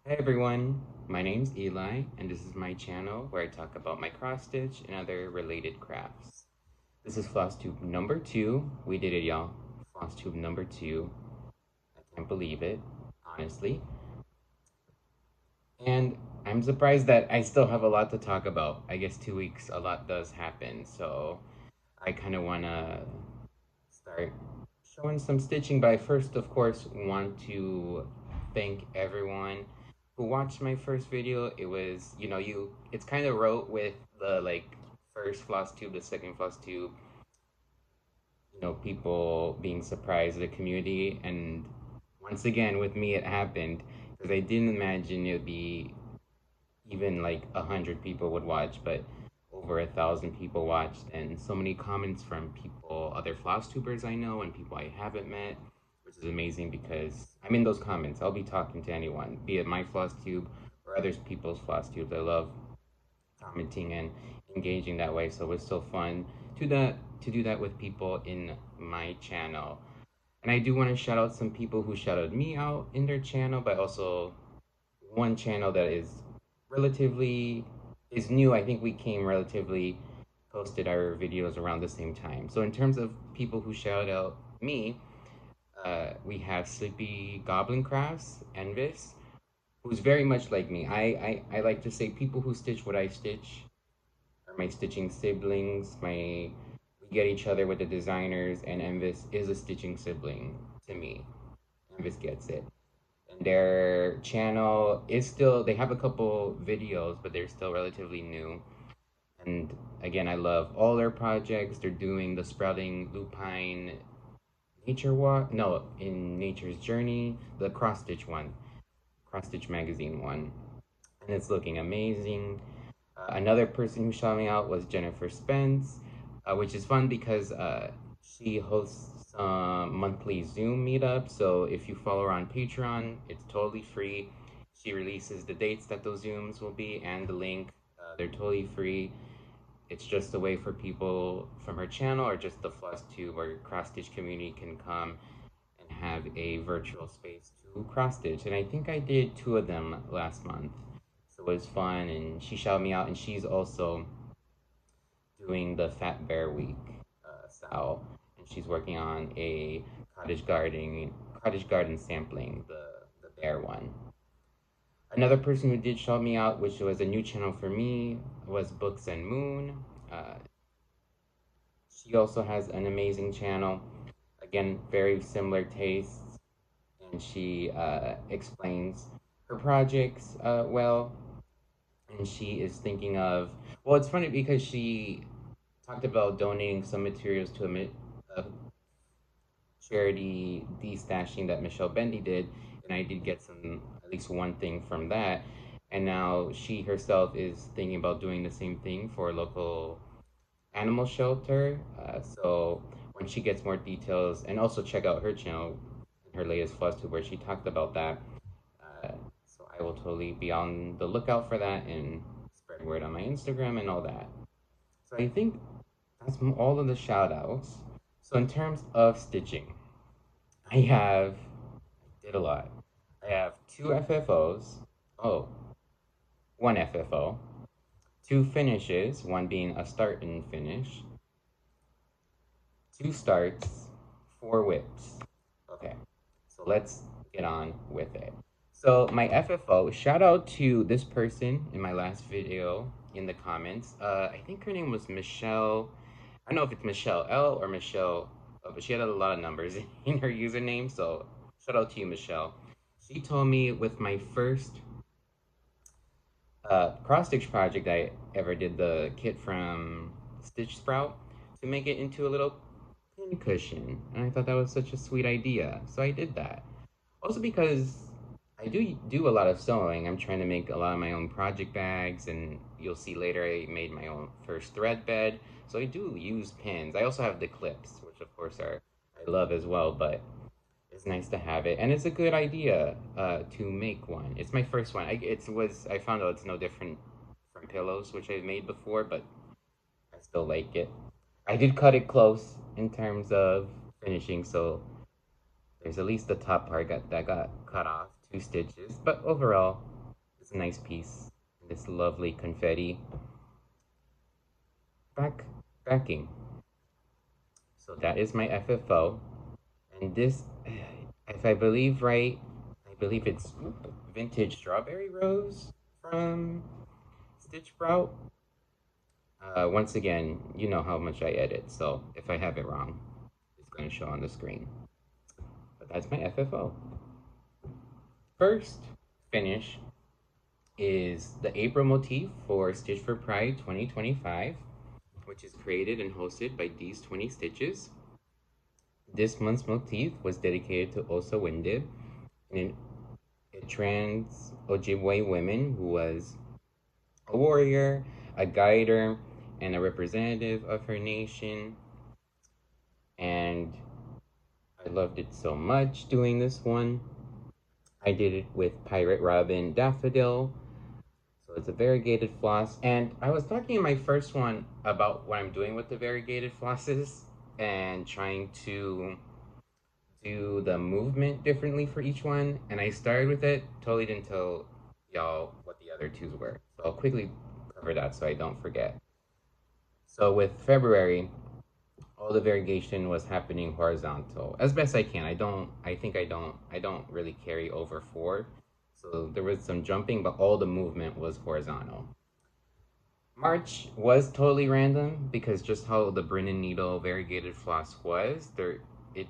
Hi everyone, my name's Eli and this is my channel where I talk about my cross stitch and other related crafts. This is Flosstube number 2. We did it, y'all. Flosstube number 2. I can't believe it, honestly. And I'm surprised that I still have a lot to talk about. I guess 2 weeks a lot does happen, so I kind of want to start showing some stitching, but I first of course want to thank everyone who watched my first video. It was, it's kind of wrote with the first floss tube, the second floss tube, people being surprised, the community. And once again with me it happened because I didn't imagine it'd be even like 100 people would watch, but over 1,000 people watched, and so many comments from people, other Flosstubers I know and people I haven't met, which is amazing because I'm in those comments. I'll be talking to anyone, be it my Flosstube or other people's Flosstubes. I love commenting and engaging that way, so it's so fun to do that with people in my channel. And I do want to shout out some people who shouted me out in their channel, but also one channel that is new. I think we came relatively posted our videos around the same time. So in terms of people who shout out me, we have Sleepy Goblin Crafts, Envis, who's very much like me. I like to say people who stitch what I stitch are my stitching siblings. We get each other with the designers, and Envis is a stitching sibling to me. Envis gets it. And their channel is still, they have a couple videos, but they're still relatively new. And again, I love all their projects. They're doing the Sprouting Lupine Nature Walk, no, in Nature's Journey, the cross stitch one, cross stitch magazine one. And it's looking amazing. Another person who shot me out was Jennifer Spence, which is fun because she hosts monthly Zoom meetups. So if you follow her on Patreon, it's totally free. She releases the dates that those Zooms will be and the link. They're totally free. It's just a way for people from her channel or just the Flosstube or cross stitch community can come and have a virtual space to cross stitch. And I think I did 2 of them last month. So it was fun, and she shouted me out, and she's also doing the Fat Bear Week style, and she's working on a cottage garden sampling, the bear one. Another person who did shout me out, which was a new channel for me, was Books and Moon. She also has an amazing channel. Again, very similar tastes, and she explains her projects well. And she is thinking of, well, it's funny because she talked about donating some materials to a charity destashing that Michelle Bendy did, and I did get at least one thing from that. And now she herself is thinking about doing the same thing for a local animal shelter. So when she gets more details, and also check out her channel, her latest Flosstube, where she talked about that. So I will totally be on the lookout for that and spread word on my Instagram and all that. So I think that's all of the shout outs. So in terms of stitching, I did a lot. I have 2 FFOs, oh, 1 FFO, 2 finishes, one being a start and finish, 2 starts, 4 whips. Okay, so let's get on with it. So my FFO, shout out to this person in my last video in the comments. I think her name was Michelle. I don't know if it's Michelle L or Michelle, but she had a lot of numbers in her username. So shout out to you, Michelle. She told me with my first cross stitch project I ever did, the kit from StitchSprout, to make it into a little pin cushion. And I thought that was such a sweet idea. So I did that. Also because I do a lot of sewing. I'm trying to make a lot of my own project bags, and you'll see later I made my own first thread bed. So I do use pins. I also have the clips, which of course I love as well, but it's nice to have it. And it's a good idea to make one. It's my first one. I found out it's no different from pillows, which I've made before, but I still like it. I did cut it close in terms of finishing, so there's at least the top part that got cut off, 2 stitches, but overall, It's a nice piece. This lovely confetti backing. So that is my FFO. And this, if I believe right, I believe it's vintage strawberry rose from StitchSprout. Once again, you know how much I edit, so if I have it wrong, it's going to show on the screen. But that's my FFO. First finish is the April motif for Stitch for Pride 2025, which is created and hosted by These 20 Stitches. This month's motif was dedicated to Osa Windib, a trans Ojibwe woman who was a warrior, a guider, and a representative of her nation. And I loved it so much doing this one. I did it with Pirate Robin Daffodil. So it's a variegated floss. And I was talking in my first one about what I'm doing with the variegated flosses and trying to do the movement differently for each one. And I started with it, totally didn't tell y'all what the other twos were. So I'll quickly cover that so I don't forget. So with February, all the variegation was happening horizontal as best I can. I don't really carry over 4. So there was some jumping, but all the movement was horizontal. March was totally random because just how the Brennan needle variegated floss was, it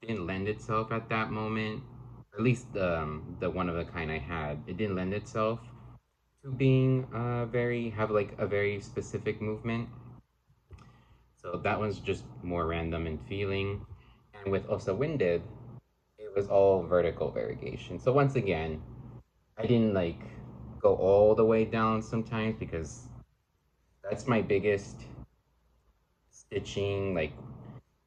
didn't lend itself at that moment. At least the one of a kind I had, it didn't lend itself to being have like a very specific movement. So that one's just more random in feeling. And with Osa Windib, it was all vertical variegation. So once again, I didn't like go all the way down sometimes because that's my biggest stitching, like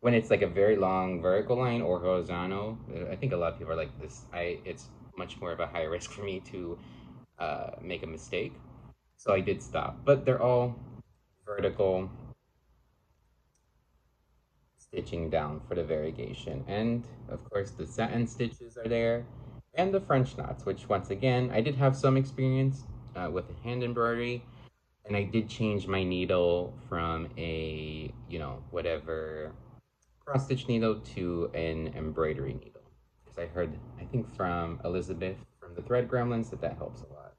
when it's like a very long vertical line or horizontal. I think a lot of people are like this. It's much more of a high risk for me to make a mistake. So I did stop, but they're all vertical stitching down for the variegation. And of course the satin stitches are there and the French knots, which once again, I did have some experience with hand embroidery, and I did change my needle from a, whatever cross stitch needle to an embroidery needle. Because I heard, I think from Elizabeth from the Thread Gremlins that helps a lot.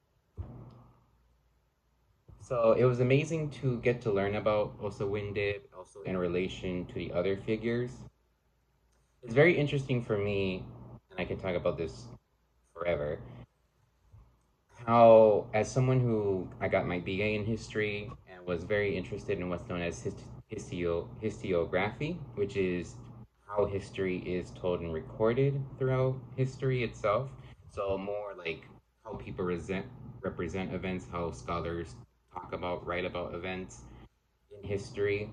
So it was amazing to get to learn about Osa Windib, also in relation to the other figures. It's very interesting for me, and I can talk about this forever, how as someone who I got my BA in history and was very interested in what's known as historiography, which is how history is told and recorded throughout history itself. So more like how people represent events, how scholars write about events in history.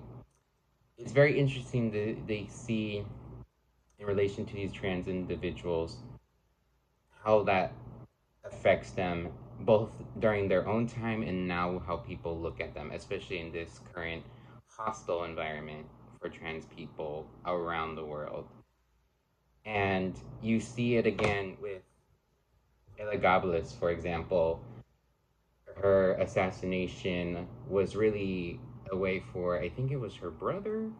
It's very interesting that they see in relation to these trans individuals how that affects them both during their own time and now how people look at them, especially in this current hostile environment for trans people around the world. And you see it again with Elagabalus, for example. Her assassination was really a way for, I think it was her brother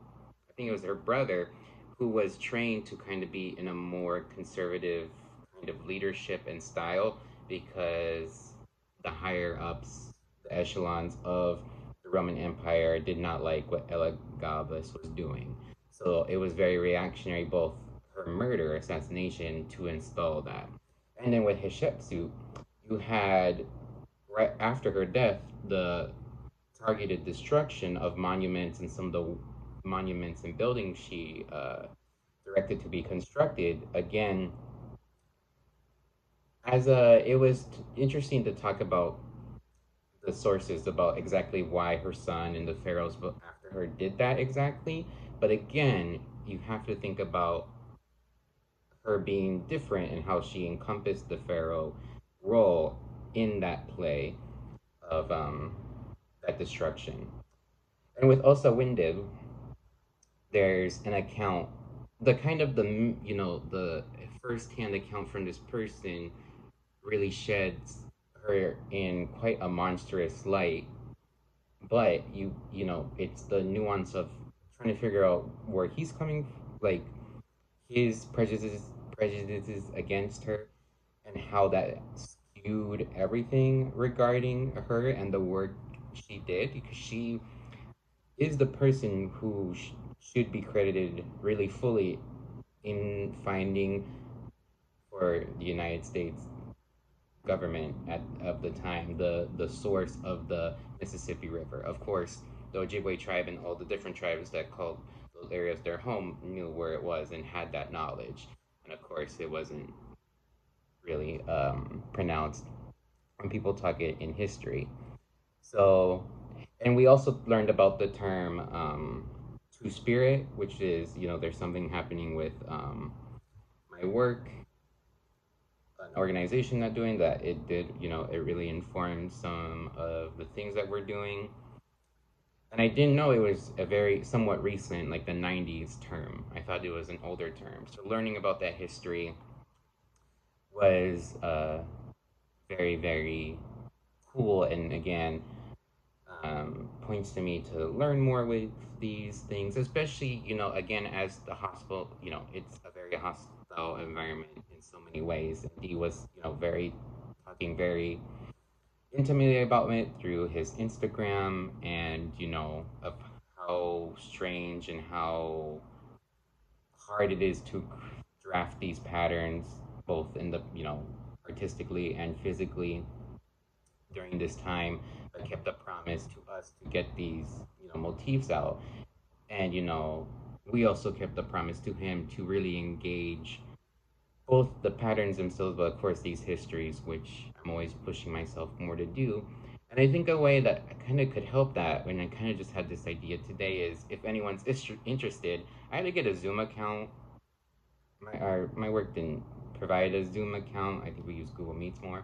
who was trained to kind of be in a more conservative kind of leadership and style, because the higher ups, the echelons of the Roman Empire did not like what Elagabalus was doing. So it was very reactionary, both her murder, assassination, to install that. And then with Hatshepsut, you had, right after her death, the targeted destruction of monuments, and some of the monuments and buildings she directed to be constructed. Again, it was interesting to talk about the sources about exactly why her son and the pharaohs after her did that exactly. But again, you have to think about her being different and how she encompassed the pharaoh role in that play of that destruction. And with Osa Windib, there's an account, the kind of the first-hand account from this person really sheds her in quite a monstrous light, but you know, it's the nuance of trying to figure out where he's coming, like his prejudices against her, and how that skewed everything regarding her and the work she did, because she is the person who should be credited really fully in finding for the United States government of the time the source of the Mississippi River. Of course, the Ojibwe tribe and all the different tribes that called those areas their home knew where it was and had that knowledge. And of course, it wasn't really pronounced when people talk it in history. So, and we also learned about the term two spirit, which is, you know, there's something happening with my work, an organization not doing that. It did, you know, it really informed some of the things that we're doing. And I didn't know it was a very somewhat recent, like the 90s term. I thought it was an older term. So learning about that history was very, very cool. And again, points to me to learn more with these things, especially, you know, again, as the hospital, you know, it's a very hostile environment in so many ways. And he was, you know, talking very intimately about it through his Instagram, and, you know, of how strange and how hard it is to draft these patterns, both in the, you know, artistically and physically during this time, but kept a promise to us to get these, you know, motifs out. And, you know, we also kept the promise to him to really engage both the patterns themselves, but of course these histories, which I'm always pushing myself more to do. And I think a way that kind of could help that, when I kind of just had this idea today, is if anyone's interested, I had to get a Zoom account. My work didn't provide a Zoom account. I think we use Google Meets more.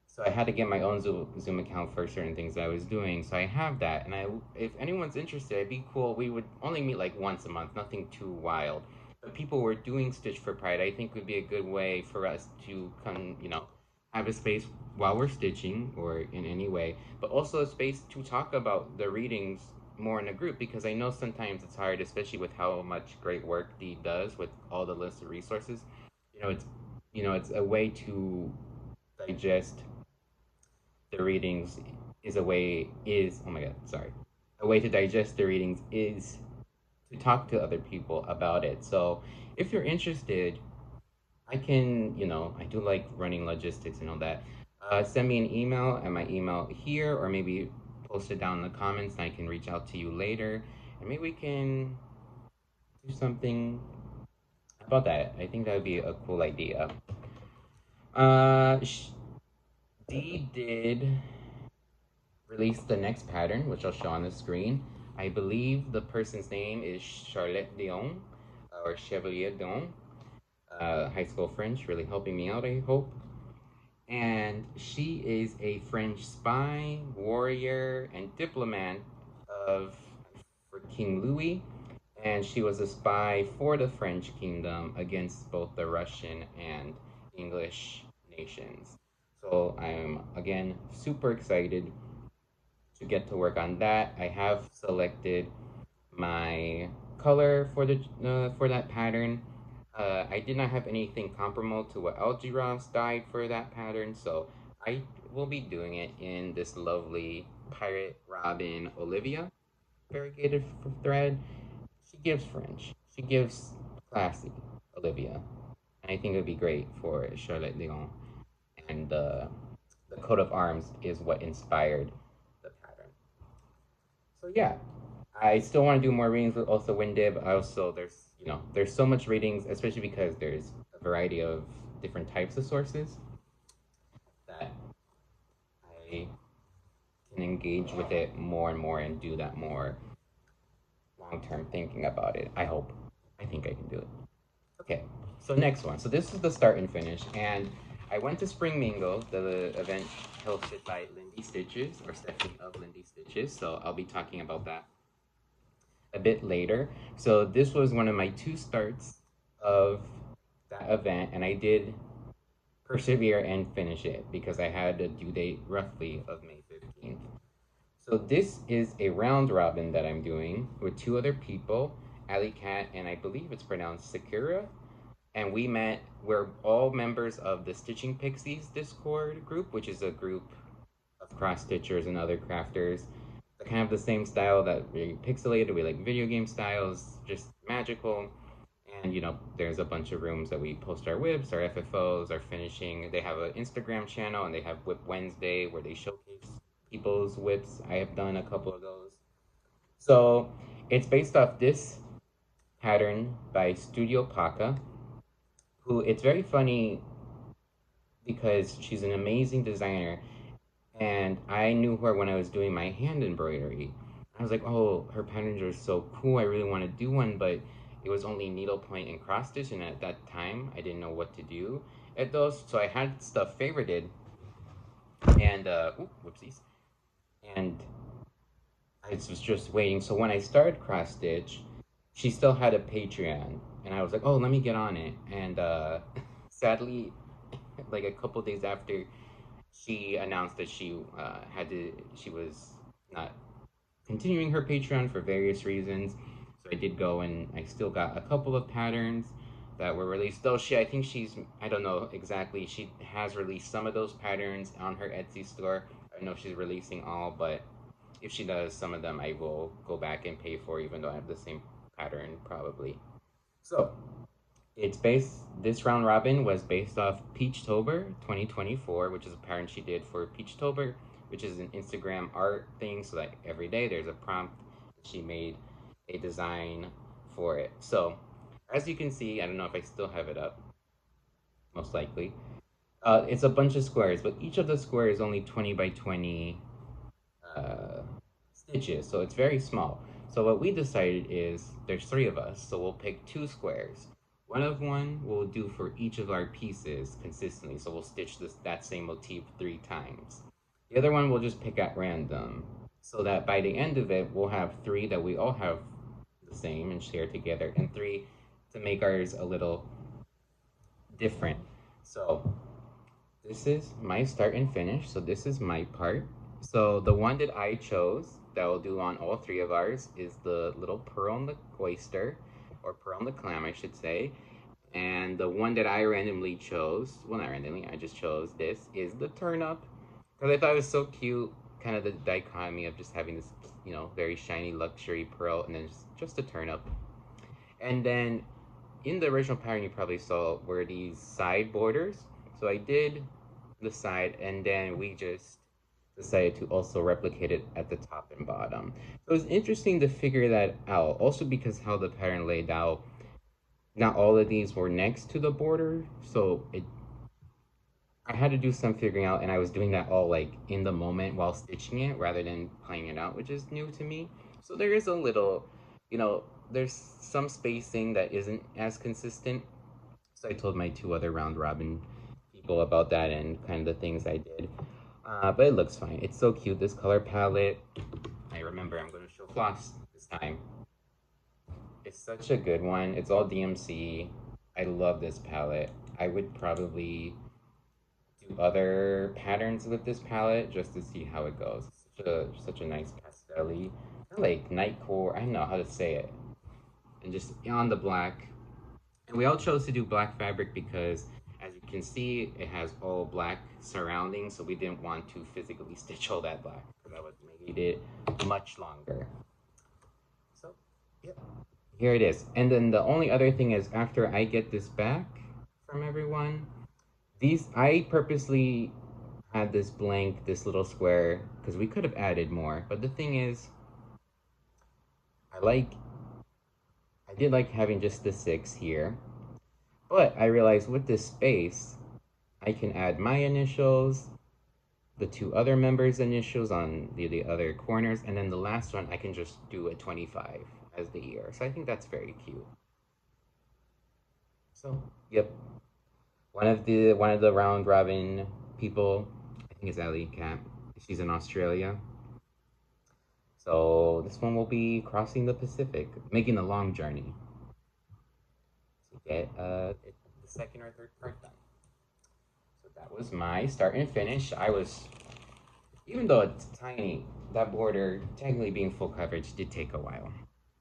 So I had to get my own Zoom account for certain things that I was doing. So I have that, and if anyone's interested, it'd be cool. We would only meet like once a month, nothing too wild. But people were doing Stitch for Pride. I think would be a good way for us to come, you know, have a space while we're stitching or in any way, but also a space to talk about the readings more in a group, because I know sometimes it's hard, especially with how much great work Dee does with all the lists of resources. It's a way to digest the readings a way to digest the readings is to talk to other people about it. So if you're interested, I can, you know, I do like running logistics and all that. Send me an email at my email here, or maybe post it down in the comments and I can reach out to you later, and maybe we can do something about that. I think that would be a cool idea. Dee did release the next pattern, which I'll show on the screen. I believe the person's name is Charlotte Dion, or Chevalier Dion. High school French, really helping me out, I hope. And she is a French spy, warrior, and diplomat for King Louis. And she was a spy for the French kingdom against both the Russian and English nations. So I'm, again, super excited to get to work on that. I have selected my color for that pattern. I did not have anything comparable to what Algie Ross dyed for that pattern, so I will be doing it in this lovely Pirate Robin Olivia variegated thread. She gives French. She gives classy Olivia. And I think it would be great for Charlotte Leon. And the coat of arms is what inspired the pattern. So yeah, I still want to do more readings with also WinDib. There's so much readings, especially because there's a variety of different types of sources, that I can engage with it more and more and do that more long-term thinking about it. I think I can do it. Okay, so next one. So this is the start and finish, and I went to Spring Mingle, the event hosted by Lindy Stitches, or Stephanie of Lindy Stitches, so I'll be talking about that a bit later. So this was one of my 2 starts of that event, and I did persevere and finish it because I had a due date roughly of May 15th. So this is a round robin that I'm doing with two other people, Ali Cat and I believe it's pronounced Sakura. And we're all members of the Stitching Pixies Discord group, which is a group of cross stitchers and other crafters that kind of the same style that we pixelated. We like video game styles, just magical. And there's a bunch of rooms that we post our whips, our FFOs, our finishing. They have an Instagram channel and they have Whip Wednesday where they showcase people's whips. I have done a couple of those. So it's based off this pattern by StudioPaca, who it's very funny because she's an amazing designer. And I knew her when I was doing my hand embroidery. I was like, oh, her patterns are so cool. I really want to do one, but it was only needlepoint and cross stitch, and at that time, I didn't know what to do at those. So I had stuff favorited, and whoopsies, and I was just waiting. So when I started cross stitch, she still had a Patreon, and I was like, oh, let me get on it. And sadly, like a couple days after, she announced that she was not continuing her Patreon for various reasons. So I did go and I still got a couple of patterns that were released. Though I don't know exactly, she has released some of those patterns on her Etsy store. I don't know if she's releasing all, but if she does some of them, I will go back and pay for, even though I have the same pattern probably. So this round robin was based off Peachtober 2024, which is a pattern she did for Peachtober, which is an Instagram art thing, so that every day there's a prompt. She made a design for it. So as you can see, I don't know if I still have it up, most likely. It's a bunch of squares, but each of the squares is only 20 by 20 stitches, so it's very small. So what we decided is there's 3 of us, so we'll pick 2 squares. One we'll do for each of our pieces consistently, so we'll stitch that same motif 3 times. The other one we'll just pick at random, so that by the end of it, we'll have 3 that we all have the same and share together, and 3 to make ours a little different. So this is my start and finish, so this is my part. So the one that I chose that I'll do on all 3 of ours is the little pearl on the oyster, or pearl on the clam, I should say. And the one that I randomly chose, well, not randomly, I just chose this, is the turnip. Because I thought it was so cute, kind of the dichotomy of just having this, very shiny luxury pearl and then just a turnip. And then in the original pattern you probably saw were these side borders. So I did the side, and then we just decided to also replicate it at the top and bottom. So it was interesting to figure that out, also because how the pattern laid out, not all of these were next to the border, so I had to do some figuring out, and I was doing that all like in the moment while stitching it rather than playing it out, which is new to me. So there is a little, there's some spacing that isn't as consistent. So I told my 2 other round robin people about that and kind of the things I did. But it looks fine. It's so cute, this color palette. I remember I'm going to show Floss this time. It's such a good one. It's all DMC. I love this palette. I would probably do other patterns with this palette just to see how it goes. Such a nice pastel-y, like nightcore, I don't know how to say it. And just on the black. And we all chose to do black fabric because, as you can see, it has all black surroundings, so we didn't want to physically stitch all that black because that would make it much longer. So, yep, here it is. And then the only other thing is, after I get this back from everyone, I purposely had this blank, this little square, because we could have added more. But the thing is, I did like having just the 6 here. But I realized with this space, I can add my initials, the 2 other members' initials on the other corners, and then the last one, I can just do a 25 as the year. So I think that's very cute. So, yep. One of the round robin people, I think it's Ali Cat. She's in Australia. So this one will be crossing the Pacific, making a long journey to get the 2nd or 3rd part done. So That was my start and finish. Even though it's tiny, that border technically being full coverage did take a while.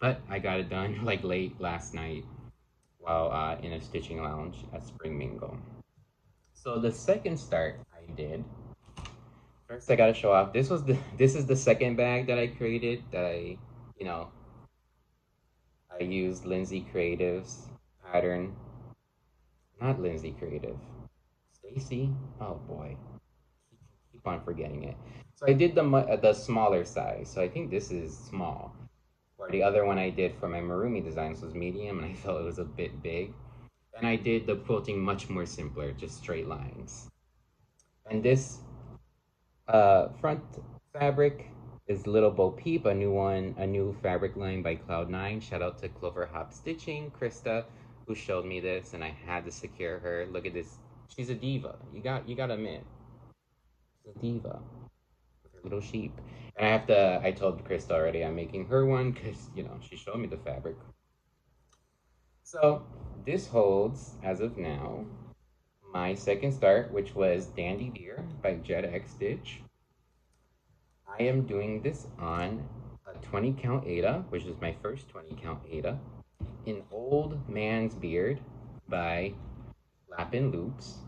But I got it done like late last night while in a stitching lounge at Spring Mingle. So the second start I did, first I gotta show off, this is the second bag that I created that you know, I used Lindsay Creative's pattern. Not Lindsay Creative. Stacy? Oh boy. Keep on forgetting it. So I did the smaller size. So I think this is small. Or the other one I did for my MarroomyDesigns was medium, and I felt it was a bit big. And I did the quilting much more simpler, just straight lines. And this front fabric is Little Bo Peep, a new fabric line by Cloud9. Shout out to Clover Hop Stitching, Krista, who showed me this, and I had to secure her. Look at this. She's a diva. You gotta admit. She's a diva. With her little sheep. And I told Krista already I'm making her one because, she showed me the fabric. So this holds, as of now, my second start, which was Dandy Deer by JedxStitch. I am doing this on a 20 count Ada, which is my first 20 count Ada, in Old Man's Beard by Lapin Loops,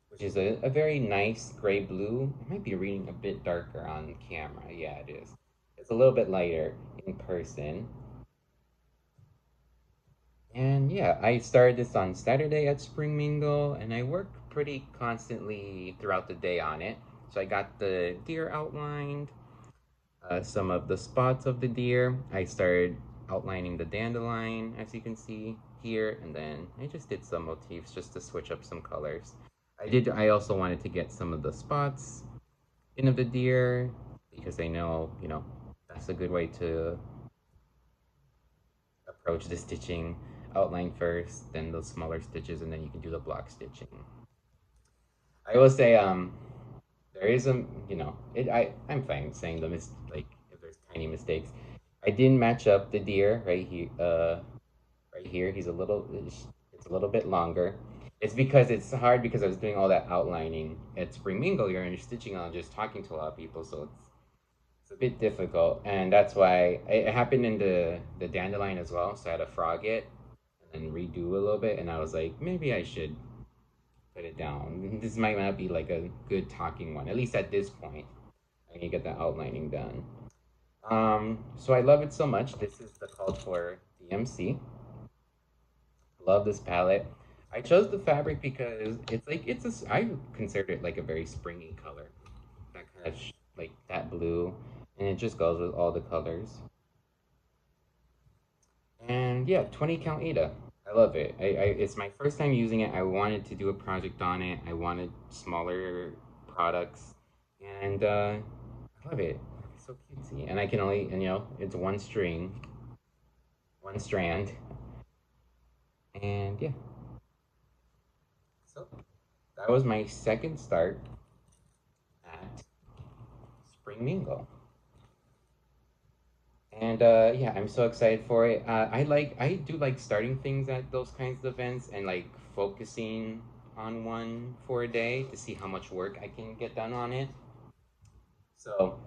which is a very nice gray blue. It might be reading a bit darker on camera. Yeah, it is. It's a little bit lighter in person. And yeah, I started this on Saturday at Spring Mingle, and I work pretty constantly throughout the day on it. So I got the deer outlined, some of the spots of the deer. I started outlining the dandelion, as you can see here, and then I just did some motifs just to switch up some colors. I also wanted to get some of the spots in of the deer, because I know, that's a good way to approach the stitching. Outline first, then those smaller stitches, and then you can do the block stitching. I will say, there is I'm fine saying like if there's tiny mistakes. I didn't match up the deer right here. Right here, it's a little bit longer. It's because it's hard because I was doing all that outlining at Spring Mingle. You're stitching on just talking to a lot of people, so it's a bit difficult, and that's why it happened in the dandelion as well. So I had to frog it and redo a little bit, and I was like, maybe I should put it down. This might not be like a good talking one, at least at this point. I need to get the outlining done. So I love it so much. This is the called for DMC. Love this palette. I chose the fabric because I consider it like a very springy color. That kind of like that blue, and it just goes with all the colors. And yeah, 20 count Ada. I love it. It's my first time using it. I wanted to do a project on it. I wanted smaller products, and I love it. It's so cutesy, and I can only, it's one strand, and yeah. So that was my second start at Spring Mingle. And yeah, I'm so excited for it. I do like starting things at those kinds of events and like focusing on one for a day to see how much work I can get done on it. So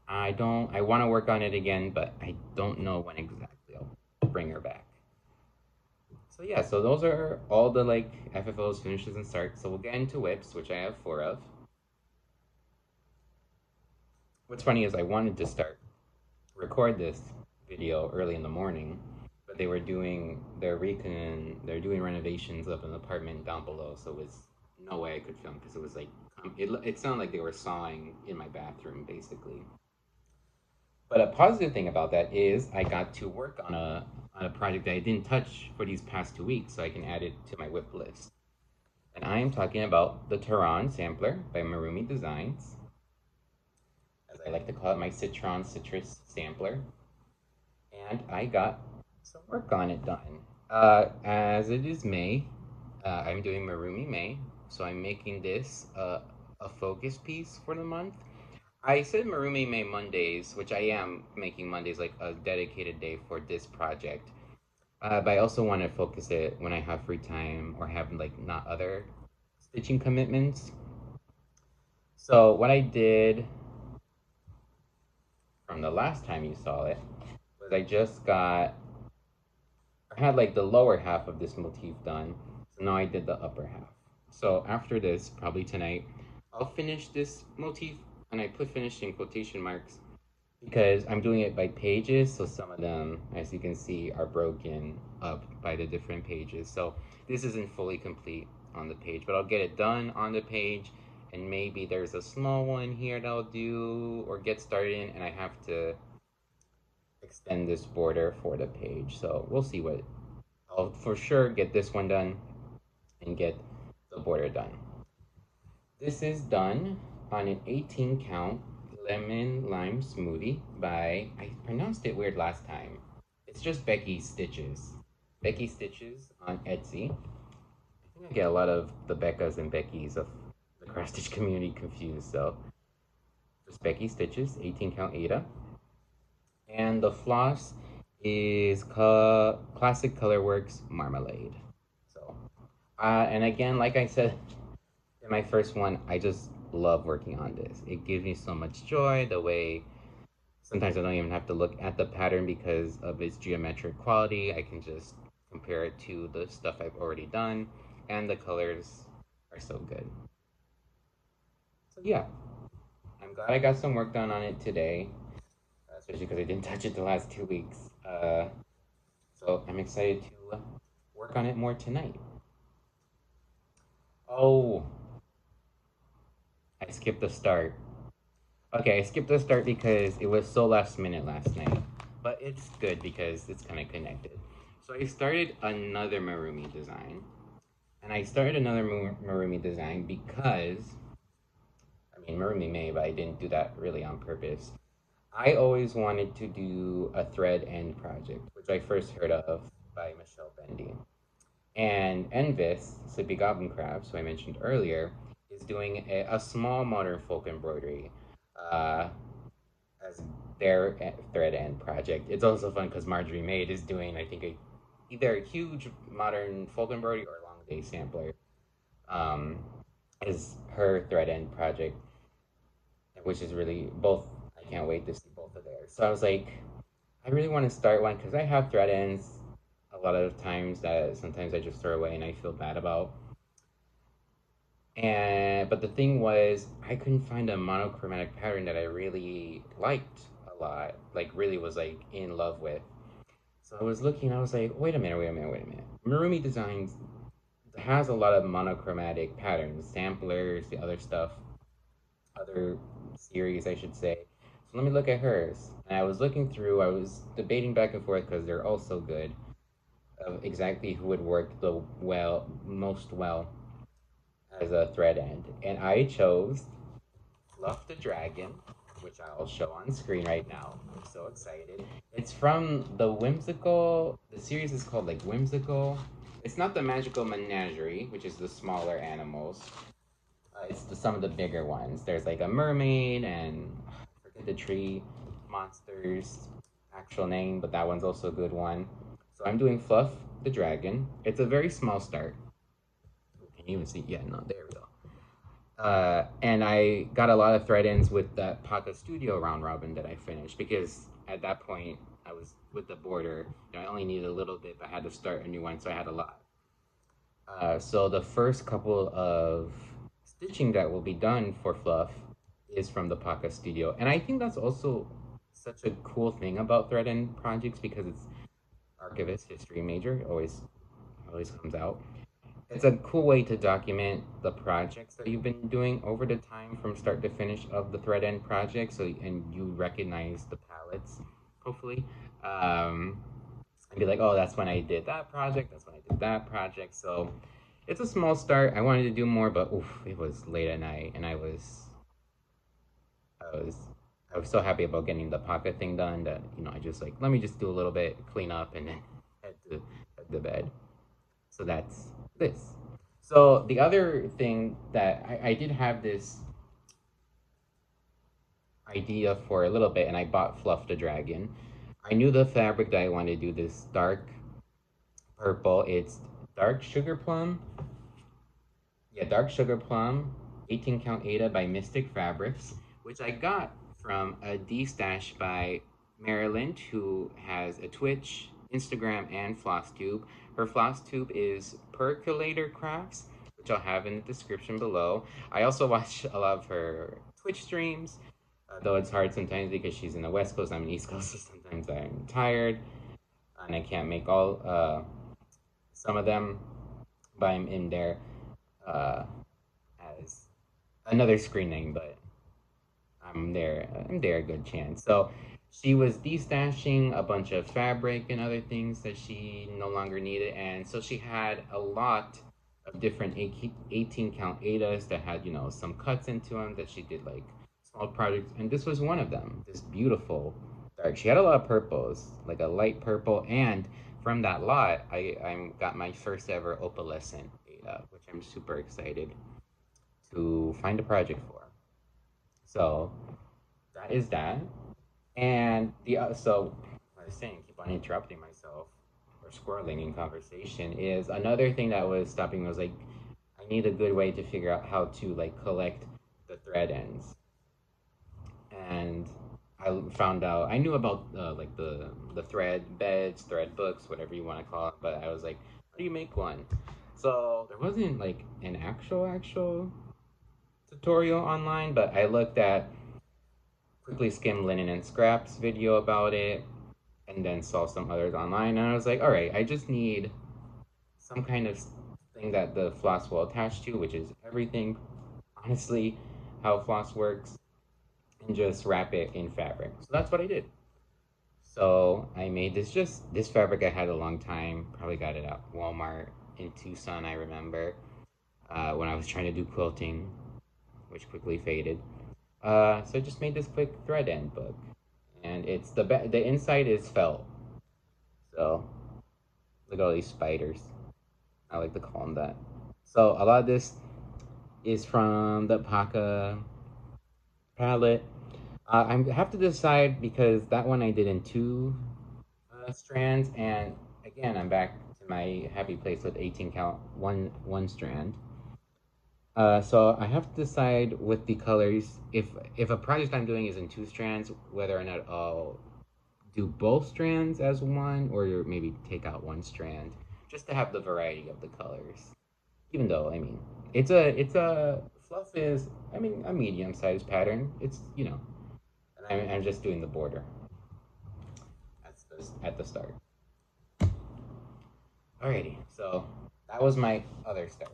I want to work on it again, but I don't know when exactly I'll bring her back. So yeah, so those are all the like FFOs, finishes, and starts. So we'll get into whips, which I have 4 of. What's funny is I wanted to record this video early in the morning, but they were doing renovations of an apartment down below, so it was no way I could film because it was like it sounded like they were sawing in my bathroom basically. But a positive thing about that is I got to work on a project that I didn't touch for these past 2 weeks, so I can add it to my whip list. And I am talking about the Turanj sampler by MarroomyDesigns. I like to call it my citrus sampler. And I got some work on it done. As it is May, I'm doing Marroomy May, so I'm making this a focus piece for the month. I said Marroomy May Mondays, which I am making Mondays like a dedicated day for this project. But I also want to focus it when I have free time or have like not other stitching commitments. So what I did from the last time you saw it was I had like the lower half of this motif done. So now I did the upper half. So after this, probably tonight, I'll finish this motif, and I put finished in quotation marks because I'm doing it by pages. So some of them, as you can see, are broken up by the different pages. So this isn't fully complete on the page, but I'll get it done on the page. And maybe there's a small one here that I'll do or get started in, and I have to extend this border for the page. So we'll see what I'll for sure get this one done and get the border done. This is done on an 18 count lemon lime smoothie by, I pronounced it weird last time. It's just Becky Stitches. Becky Stitches on Etsy. I think I get a lot of the Beccas and Beckys of the cross stitch community confused, so just Becky Stitches, 18 count Ada. And the floss is Classic Colorworks Marmalade. So, and again, like I said in my first one, I just love working on this. It gives me so much joy the way sometimes I don't even have to look at the pattern because of its geometric quality. I can just compare it to the stuff I've already done, and the colors are so good. So yeah, I'm glad I got some work done on it today, especially because I didn't touch it the last 2 weeks. So I'm excited to work on it more tonight. Oh, I skipped the start. Okay, I skipped the start because it was so last minute last night. But it's good because it's kind of connected. So I started another Marroomy design. And I started another Marroomy design because, I mean, Marroomy may, but I didn't do that really on purpose. I always wanted to do a thread end project, which I first heard of by Michelle Bendy. And Envis, Sleepy Goblin Crafts, who I mentioned earlier, is doing a small modern folk embroidery as their thread end project. It's also fun because Marjorie Maid is doing, I think, either a huge modern folk embroidery or a long day sampler is her thread end project, which is really both. I can't wait to see both of theirs. So I was like, I really want to start one because I have thread ends a lot of times that sometimes I just throw away and I feel bad about. But the thing was, I couldn't find a monochromatic pattern that I really liked a lot, like really was like in love with. So I was looking, I was like, wait a minute. MarroomyDesigns has a lot of monochromatic patterns, samplers, the other stuff, other series, I should say. So let me look at hers. And I was looking through, I was debating back and forth because they're all so good of exactly who would work most well as a thread end. And I chose Fluff the Dragon, which I'll show on screen right now. I'm so excited. It's from the series is called like Whimsical. It's not the Magical Menagerie, which is the smaller animals. It's some of the bigger ones. There's like a mermaid and I forget the tree monster's actual name, but that one's also a good one. So I'm doing Fluff the Dragon. It's a very small start. Can you even see? Yeah, no, there we go. And I got a lot of thread ends with that Paca Studio round robin that I finished because at that point I was with the border. I only needed a little bit, but I had to start a new one, so I had a lot. So the first couple of stitching that will be done for Fluff is from the Paca Studio, and I think that's also such a cool thing about thread end projects because it's archivist history major always comes out. It's a cool way to document the projects that you've been doing over the time from start to finish of the thread end project. So, and you recognize the palettes, hopefully. And be like, oh, that's when I did that project. That's when I did that project. So it's a small start. I wanted to do more, but oof, it was late at night and I was so happy about getting the pocket thing done that, I just like, let me just do a little bit, clean up, and then head to bed. So that's this. So the other thing that I did have this idea for a little bit, and I bought Fluff the Dragon. I knew the fabric that I wanted to do this dark purple. It's dark sugar plum. Yeah, dark sugar plum, 18 count Ada by Mystic Fabrics, which I got from a D-stash by Marilyn, who has a Twitch, Instagram, and Flosstube. Her Flosstube is Percolator Crafts, which I'll have in the description below. I also watch a lot of her Twitch streams, though it's hard sometimes because she's in the West Coast, I'm in the East Coast, so sometimes I'm tired and I can't make all some of them, but I'm in there as another screen name, but I'm there a good chance. So she was destashing a bunch of fabric and other things that she no longer needed, and so she had a lot of different 18 count Adas that had, you know, some cuts into them that she did like small projects, and this was one of them. This beautiful dark. She had a lot of purples, like a light purple, and from that lot, I got my first ever opalescent Ada, which I'm super excited to find a project for. So that is that. And the so I was saying, keep on interrupting myself or squirreling in conversation, is another thing that was stopping me was like, I need a good way to figure out how to like collect the thread ends. And I found out, I knew about like the thread beds, thread books, whatever you want to call it, but I was like, how do you make one? So there wasn't like an actual tutorial online, but I looked at Quickly Skim Linen and Scraps video about it, and then saw some others online, and I was like, all right, I just need some kind of thing that the floss will attach to, which is everything, honestly, how floss works, and just wrap it in fabric. So that's what I did. So I made this fabric I had a long time, probably got it at Walmart in Tucson, I remember, when I was trying to do quilting, which quickly faded. So I just made this quick thread end book, and it's the inside is felt. So look at all these spiders. I like to call them that. So a lot of this is from the Paca palette. I have to decide because that one I did in two strands, and again I'm back to my happy place with 18 count one strand. So I have to decide with the colors, if a project I'm doing is in two strands, whether or not I'll do both strands as one, or maybe take out one strand, just to have the variety of the colors. Even though, I mean, it's a Fluff is, I mean, a medium-sized pattern. It's, you know, and I'm just doing the border at the start. Alrighty, so that was my other start.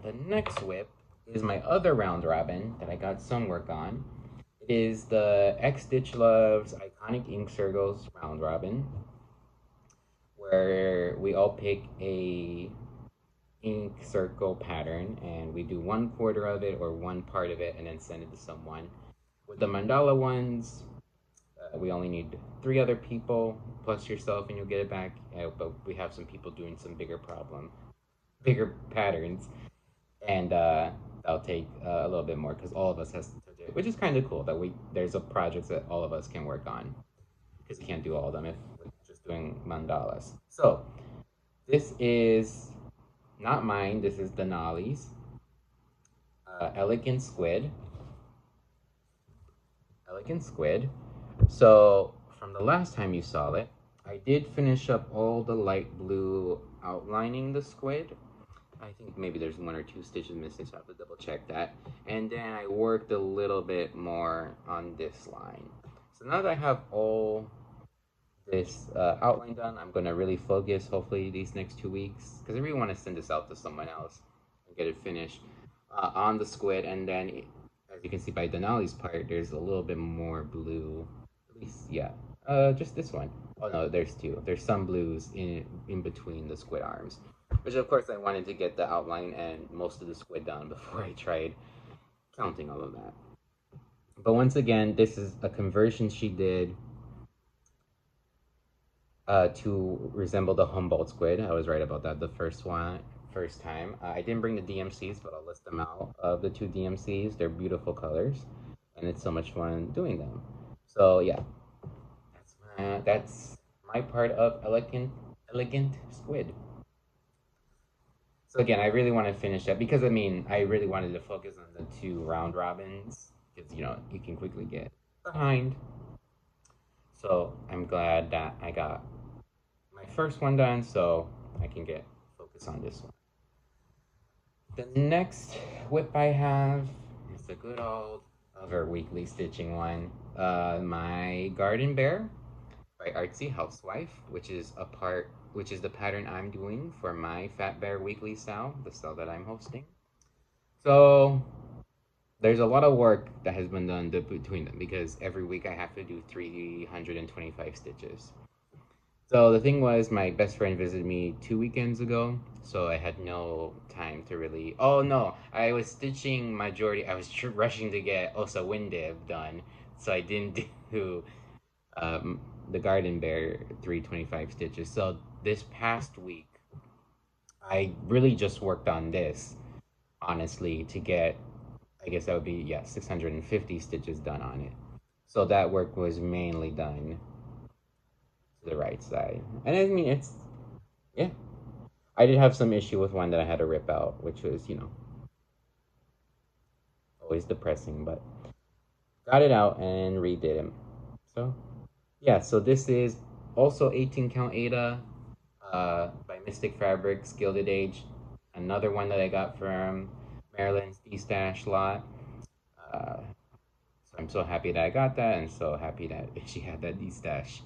The next whip is my other round robin that I got some work on. It is the JedxStitch Loves Iconic Ink Circles round robin, where we all pick a ink circle pattern and we do 1/4 of it or one part of it and then send it to someone. With the mandala ones, we only need 3 other people plus yourself and you'll get it back. But we have some people doing some bigger patterns, and that'll take a little bit more because all of us has to do it, which is kind of cool that there's a project that all of us can work on, because we can't do all of them if we're just doing mandalas. So this is not mine, this is Denali's Elegant Squid. So from the last time you saw it, I did finish up all the light blue outlining the squid. I think maybe there's 1 or 2 stitches missing, so I have to double check that. And then I worked a little bit more on this line. So now that I have all this outline done, I'm going to really focus, hopefully, these next 2 weeks, because I really want to send this out to someone else and get it finished on the squid. And then, as you can see by Denali's part, there's a little bit more blue, at least, yeah. Just this one. Oh no, there's 2. There's some blues in between the squid arms, which of course I wanted to get the outline and most of the squid done before I tried counting all of that. But once again, this is a conversion she did to resemble the Humboldt squid. I was right about that the first time. I didn't bring the DMCs, but I'll list them out of the 2 DMCs. They're beautiful colors, and it's so much fun doing them. So yeah, that's my part of Elegant Squid. So again, I really want to finish that because I mean, I really wanted to focus on the 2 round robins because you know you can quickly get behind. So I'm glad that I got my first one done, so I can get focused on this one. The next whip I have is the good old other weekly stitching one, my Garden Bear by Artsy Housewife, which is the pattern I'm doing for my Fat Bear Weekly style, the style that I'm hosting. So there's a lot of work that has been done between them because every week I have to do 325 stitches. So the thing was, my best friend visited me 2 weekends ago, so I had no time to really. Oh no, I was stitching majority. I was rushing to get Osa Windib done, so I didn't do the Garden Bear 325 stitches. So this past week, I really just worked on this, honestly, to get, I guess that would be, yeah, 650 stitches done on it. So that work was mainly done to the right side. And I mean, it's, yeah. I did have some issue with one that I had to rip out, which was, you know, always depressing, but got it out and redid him. So, yeah, so this is also 18 count Ada by Mystic Fabrics, Gilded Age. Another one that I got from Maryland's D-Stash lot. So I'm so happy that I got that and so happy that she had that D-Stash.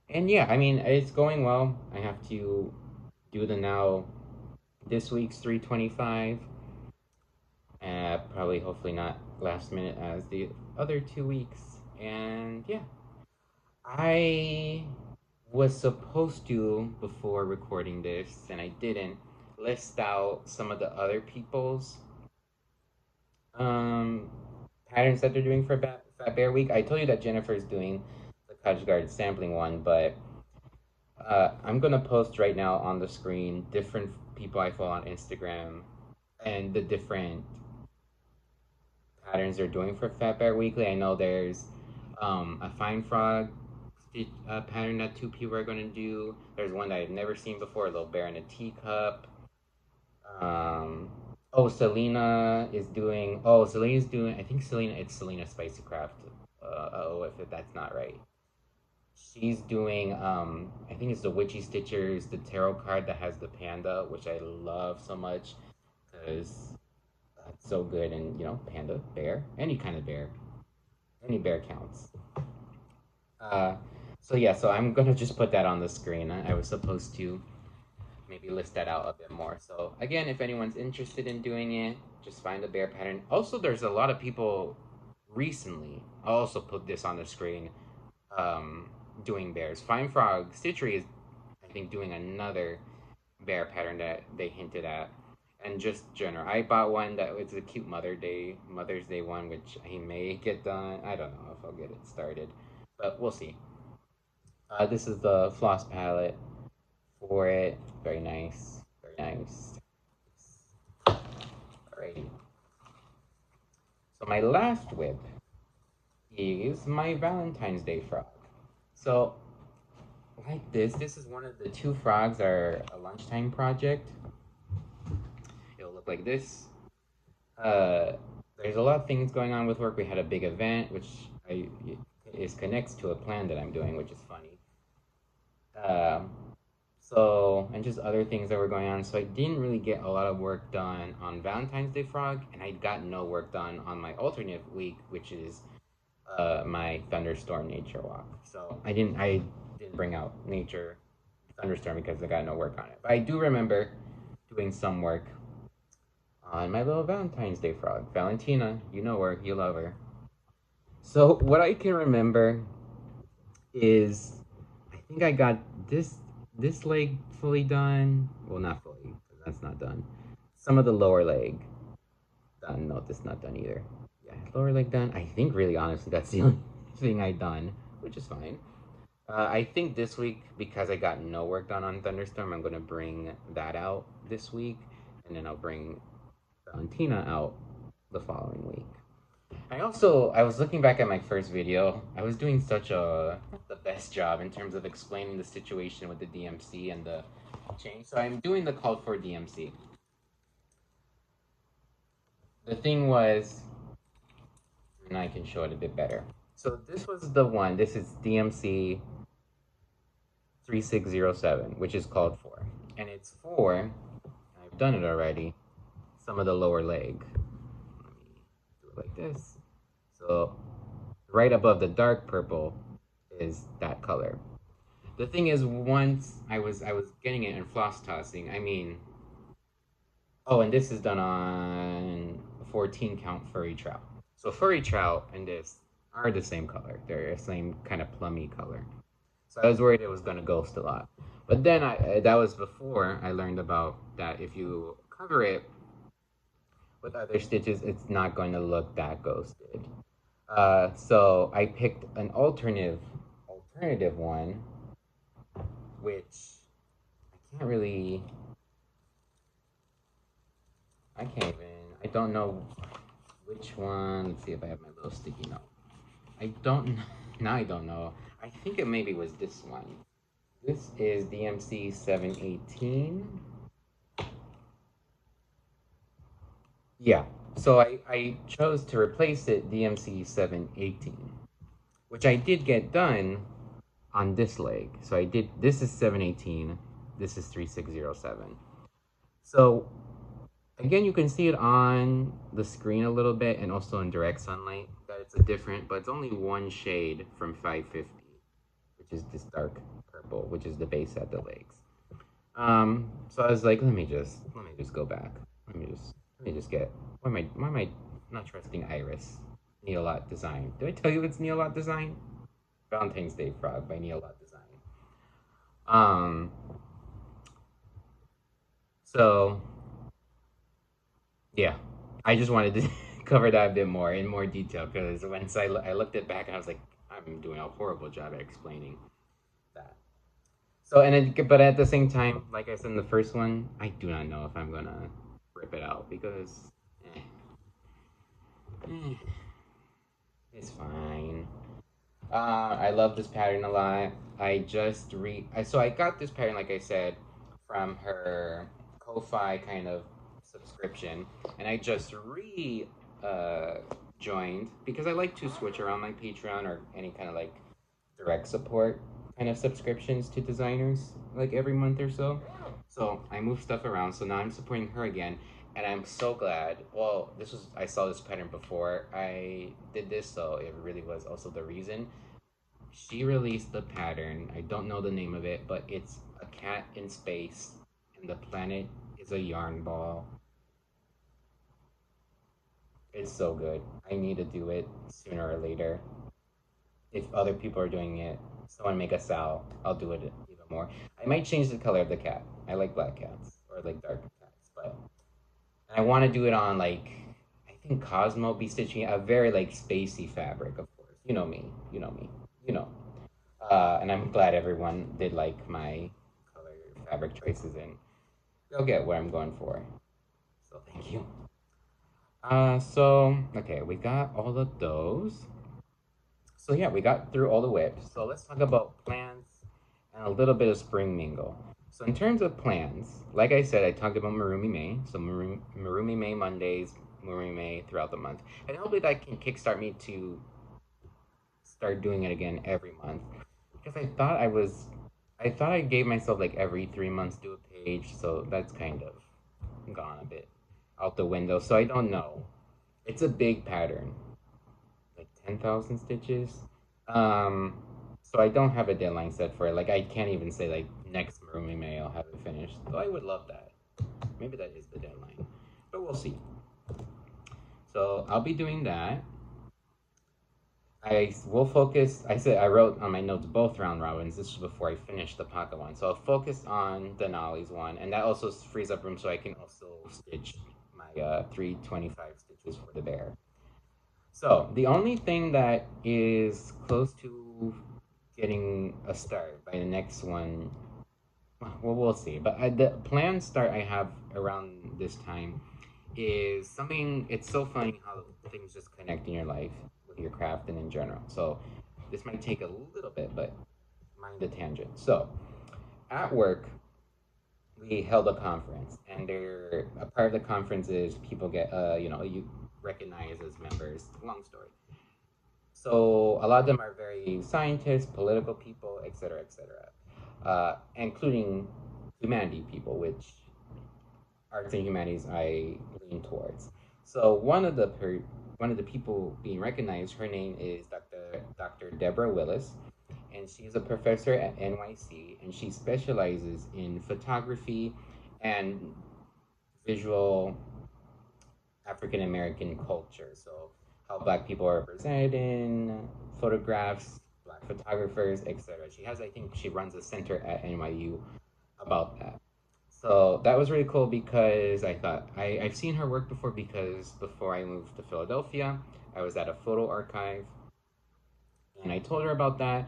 And yeah, I mean, it's going well. I have to do this week's 325. Probably, hopefully not last minute as the other 2 weeks. And yeah, I was supposed to, before recording this, and I didn't, list out some of the other people's patterns that they're doing for Fat Bear Week. I told you that Jennifer's doing the Cottage Garden sampling one, but I'm gonna post right now on the screen different people I follow on Instagram and the different patterns they're doing for Fat Bear Weekly. I know there's a Fine Frog pattern that 2 people are gonna do. There's one that I've never seen before, a Little Bear in a Teacup. Oh, Selena is doing. Oh, Selena's doing. I think It's Selena Spicy Craft. If that's not right. She's doing. I think it's the Witchy Stitchers, the tarot card that has the panda, which I love so much because it's so good. And you know, panda, bear, any kind of bear, any bear counts. So yeah, so I'm gonna just put that on the screen. I was supposed to maybe list that out a bit more. So again, if anyone's interested in doing it, just find the bear pattern. Also, there's a lot of people recently, I'll also put this on the screen, doing bears. Fine Frog Stitchery is, I think, doing another bear pattern that they hinted at. And just general, I bought one that was a cute Mother's Day one, which I may get done. I don't know if I'll get it started, but we'll see. This is the floss palette for it. Very nice. Very nice. Alrighty. So my last whip is my Valentine's Day frog. So like this is one of the 2 frogs that are a lunchtime project. It'll look like this. There's a lot of things going on with work. We had a big event, which connects to a plan that I'm doing, which is funny. So, and just other things that were going on. So I didn't really get a lot of work done on Valentine's Day frog, and I got no work done on my alternate week, which is my Thunderstorm Nature Walk. So I didn't bring out Nature Thunderstorm because I got no work on it. But I do remember doing some work on my little Valentine's Day frog. Valentina, you know her, you love her. So what I can remember is, I think I got this leg fully done. Well, not fully, because that's not done. Some of the lower leg done. No, this is not done either. Yeah, lower leg done. I think, really, honestly, that's the only thing I done, which is fine. I think this week, because I got no work done on Thunderstorm, I'm going to bring that out this week, and then I'll bring Valentina out the following week. I was looking back at my first video. I was doing such a, not the best job in terms of explaining the situation with the DMC and the change. So I'm doing the called for DMC. The thing was, and I can show it a bit better. So this was the one, this is DMC 3607, which is called for. And it's for, I've done it already, some of the lower leg. Let me do it like this. So right above the dark purple is that color. The thing is, once I was getting it in floss tossing, I mean, oh, and this is done on 14 count furry trout. So furry trout and this are the same color. They're the same kind of plummy color. So I was worried it was gonna ghost a lot. But then that was before I learned about that if you cover it with other stitches, it's not going to look that ghosted. So I picked an alternative one, which I don't know which one. Let's see if I have my little sticky note. I don't know. I think it maybe was this one. This is DMC 718. Yeah, so I chose to replace it DMC 718, which I did get done on this leg. So I did, this is 718, this is 3607. So again, you can see it on the screen a little bit and also in direct sunlight that it's a different, but it's only one shade from 550, which is this dark purple, which is the base at the legs. So I was like, let me just go back. Let me just get, why am I not trusting Iris? Neolot Design. Did I tell you it's Neolot Design? Valentine's Day Frog by Neolot Design. So yeah, I just wanted to cover that a bit more in more detail, because once I looked it back and I was like, I'm doing a horrible job at explaining that. So, but at the same time, like I said in the first one, I do not know if I'm gonna rip it out because it's fine. I love this pattern a lot. So I got this pattern, like I said, from her Ko-Fi kind of subscription, and I just joined because I like to switch around my Patreon or any kind of like direct support kind of subscriptions to designers like every month or so. So I moved stuff around, so now I'm supporting her again, and I'm so glad. Well, I saw this pattern before I did this, so it really was also the reason. She released the pattern. I don't know the name of it, but it's a cat in space, and the planet is a yarn ball. It's so good. I need to do it sooner or later. If other people are doing it, someone make a Sal, I'll do it even more. I might change the color of the cat. I like black cats, or like dark cats, but I want to do it on like, I think Cosmo be stitching a very like spacey fabric, of course. You know me. And I'm glad everyone did like my color fabric choices, and they'll get what I'm going for. So thank you. So okay, we got all of those. So yeah, we got through all the whips. So let's talk about plans and a little bit of spring mingle. So in terms of plans, like I said, I talked about Marroomy May. So Marroomy May Mondays, Marroomy May throughout the month. And hopefully that can kickstart me to start doing it again every month. Because I thought I gave myself like every 3 months do a page. So that's kind of gone a bit out the window. So I don't know. It's a big pattern. 10,000 stitches. So I don't have a deadline set for it. Like I can't even say like next Marroomy May I'll have it finished. Though I would love that. Maybe that is the deadline, but we'll see. So I'll be doing that. I will focus. I wrote on my notes both round robins. This was before I finished the Paca one. So I'll focus on Denali's one, and that also frees up room so I can also stitch my 325 stitches for the bear. So the only thing that is close to getting a start by the next one, well, we'll see. But the planned start I have around this time is something. It's so funny how things just connect in your life with your craft and in general. So this might take a little bit, but mind a tangent. So at work, we held a conference, and a part of the conference is people get you recognize as members. Long story. So a lot of them are very scientists, political people, etc., including humanity people, which arts and humanities I lean towards. So one of the people being recognized, her name is Dr. Deborah Willis, and she's a professor at NYC, and she specializes in photography and visual African American culture. So how Black people are represented in photographs, Black photographers, etc. I think she runs a center at NYU about that. So that was really cool because I thought I've seen her work before, because before I moved to Philadelphia, I was at a photo archive, and I told her about that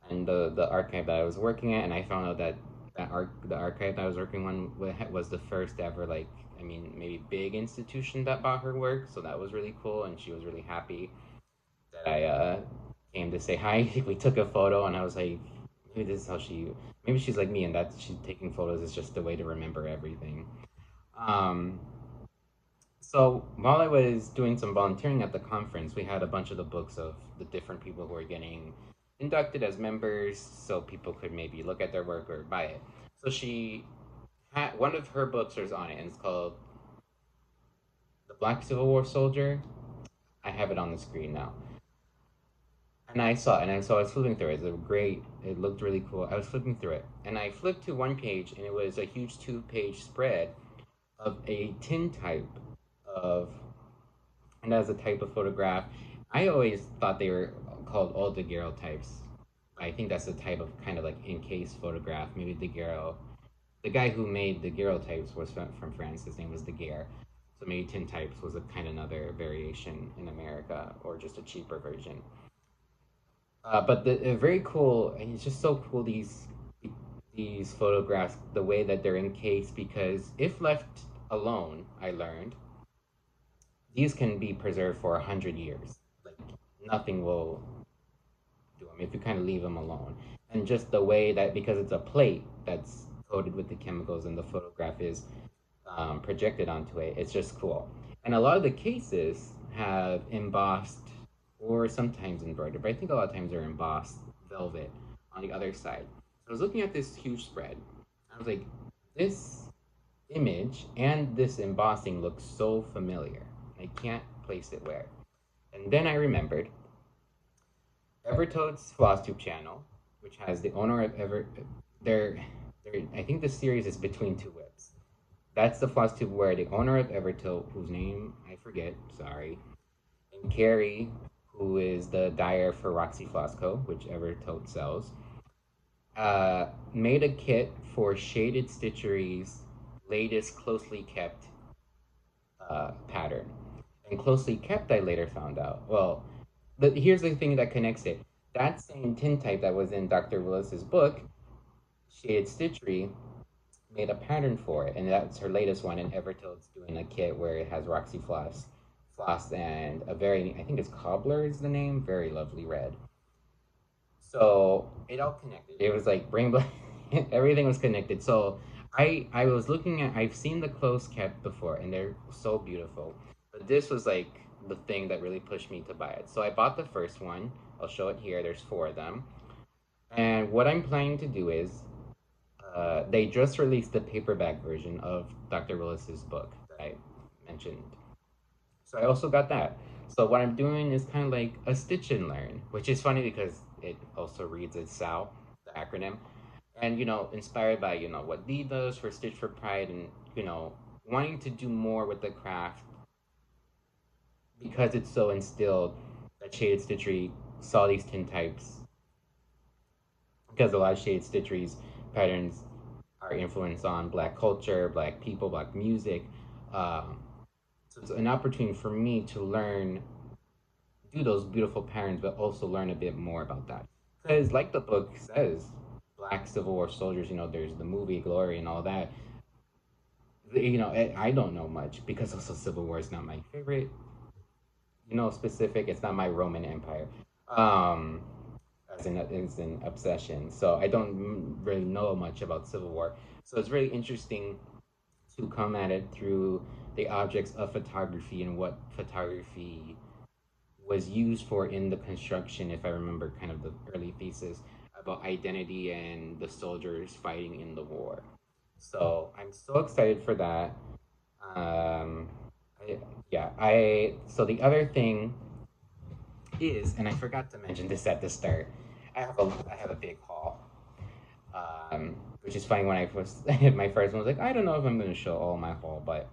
and the archive that I was working at, and I found out that the archive that I was working on was the first ever, like, I mean, maybe big institution that bought her work. So that was really cool, and she was really happy that I came to say hi. We took a photo, and I was like, maybe this is how maybe she's like me, and that she's taking photos is just a way to remember everything. Um, so while I was doing some volunteering at the conference, we had a bunch of the books of the different people who were getting inducted as members, so people could maybe look at their work or buy it. So she had one of her books was on it, and it's called The Black Civil War Soldier. I have it on the screen now. And I saw it, and so I was flipping through it. It looked really cool. I was flipping through it, and I flipped to one page, and it was a huge 2-page spread of a tintype of, and as a type of photograph. I always thought they were called all daguerreotypes. I think that's the type of kind of like encased photograph. Maybe daguerreo. The guy who made daguerreotypes was from France. His name was Daguerre. So maybe tintypes was a kind of another variation in America, or just a cheaper version. But very cool, and it's just so cool, these photographs, the way that they're encased, because if left alone, I learned, these can be preserved for 100 years. Like, nothing will do them if you kind of leave them alone. And just the way that, because it's a plate that's coated with the chemicals and the photograph is projected onto it, it's just cool. And a lot of the cases have embossed or sometimes embroidered, but I think a lot of times they're embossed velvet on the other side. So I was looking at this huge spread. I was like, this image and this embossing looks so familiar. I can't place it where. And then I remembered Evertoad's Flosstube channel, which has the owner of I think the series is Between Two Whips. That's the Flosstube where the owner of Evertoad, whose name I forget, sorry, and Carrie, who is the dyer for Roxy Flossco, which Evertoad sells, made a kit for Shaded Stitchery's latest closely kept pattern. And closely kept, I later found out. Well, here's the thing that connects it. That same tintype that was in Dr. Willis's book, Shaded Stitchery, made a pattern for it, and that's her latest one. And Evertoad's doing a kit where it has Roxy Floss, and a I think it's Cobbler is the name, very lovely red. So it all connected. It was like bring black, everything was connected. So I was looking at, I've seen the close kept before, and they're so beautiful. But this was like the thing that really pushed me to buy it. So I bought the first one. I'll show it here. There's 4 of them. And what I'm planning to do is, they just released the paperback version of Dr. Willis's book that I mentioned. So I also got that. So what I'm doing is kind of like a stitch and learn, which is funny because it also reads as SAL, the acronym. And, inspired by, what Dee does for Stitch for Pride, and, wanting to do more with the craft because it's so instilled that Shaded Stitchery saw these tintypes, because a lot of Shaded Stitchery's patterns are influenced on Black culture, Black people, Black music. So it's an opportunity for me to learn, do those beautiful patterns, but also learn a bit more about that. Because like the book says, Black Civil War soldiers, there's the movie Glory and all that. I don't know much, because also Civil War is not my favorite, specific. It's not my Roman Empire. as an obsession. So I don't really know much about Civil War. So it's really interesting to come at it through the objects of photography and what photography was used for in the construction, if I remember kind of the early thesis about identity and the soldiers fighting in the war. So I'm so excited for that. Um, so the other thing is, and I forgot to mention this at the start, I have a big haul. Which is funny when I first my first one was like, I don't know if I'm gonna show all my haul, but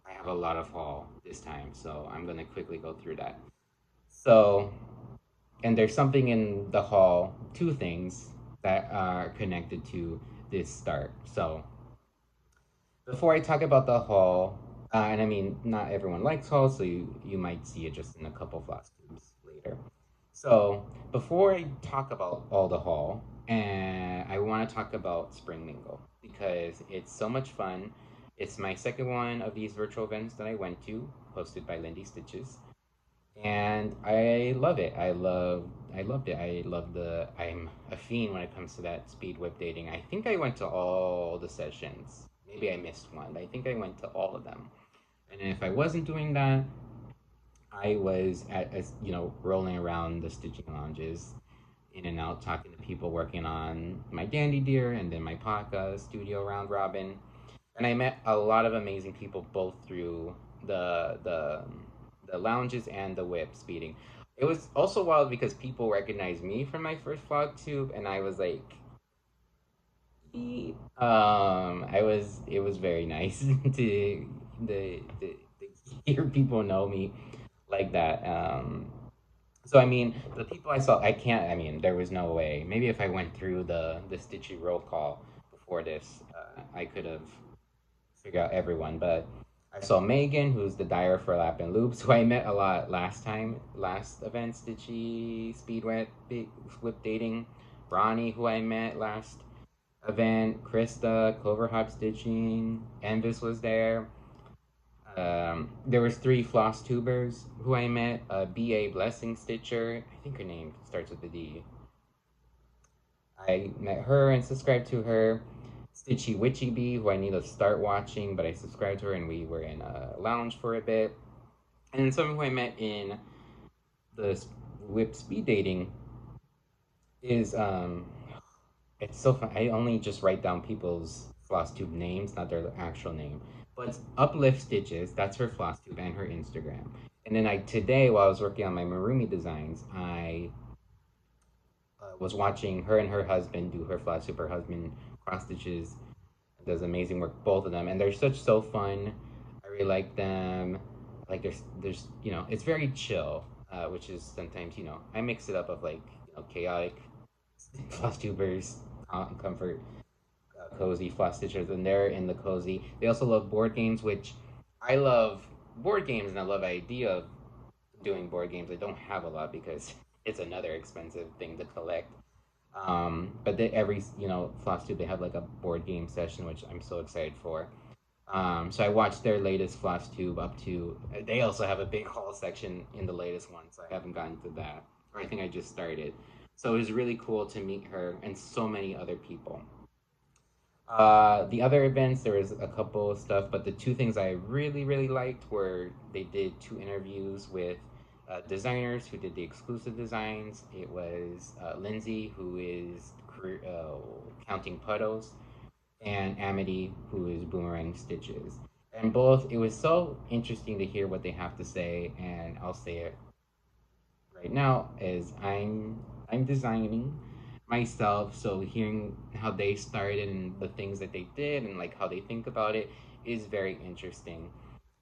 I have a lot of haul this time, so I'm gonna quickly go through that. So, and there's something in the haul, two things that are connected to this start. So, before I talk about the haul, and I mean, not everyone likes hauls, so you might see it just in a couple Flosstubes later. So, before I talk about all the haul, and I want to talk about Spring Mingle because it's so much fun. It's my second one of these virtual events that I went to, hosted by Lindy Stitches, and I love it. I loved it. I'm a fiend when it comes to that speed whip dating. I think I went to all the sessions. Maybe I missed one, but I think I went to all of them. And if I wasn't doing that, I was rolling around the stitching lounges, in and out, talking to people working on my Dandy Deer and then my Paca studio round robin. And I met a lot of amazing people both through the lounges and the whip speeding. It was also wild because people recognized me from my first vlog tube, and I was like, it was very nice to hear people know me like that. So I mean, the people I saw, I can't. I mean, there was no way. Maybe if I went through the Stitchy roll call before this, I could have figured out everyone. But I saw Megan, who's the dyer for Lap and Loops, who I met a lot last event, Stitchy Whip Dating. Ronnie, who I met last event. Krista, Cloverhop Stitching. Envis was there. There was 3 Flosstubers who I met. B.A. Blessing Stitcher, I think her name starts with a D. I met her and subscribed to her. Stitchy Witchy Bee, who I need to start watching, but I subscribed to her and we were in a lounge for a bit. And then someone who I met in the whip speed dating is it's so fun. I only just write down people's Flosstube names, not their actual name. But it's Uplift Stitches, that's her Flosstube and her Instagram. And then today, while I was working on my MarroomyDesigns, I was watching her and her husband do her Flosstube. Her husband cross stitches, does amazing work, both of them, and they're so fun. I really like them. Like there's it's very chill, which is sometimes I mix it up of like chaotic Flosstubers, comfort, cozy floss stitchers, and they're in the cozy. They also love board games, which I love board games, and I love the idea of doing board games. I don't have a lot because it's another expensive thing to collect. But every Flosstube, they have like a board game session, which I'm so excited for. So I watched their latest Flosstube up to. They also have a big haul section in the latest one, so I haven't gotten to that, or I think I just started. So it was really cool to meet her and so many other people. The other events, there was a couple of stuff, but the 2 things I really liked were they did 2 interviews with designers who did the exclusive designs. It was Lindsay, who is Counting Puddles, and Amity, who is Boomerang Stitches. And both, it was so interesting to hear what they have to say, and I'll say it right now, is I'm designing myself, so hearing how they started and the things that they did and like how they think about it is very interesting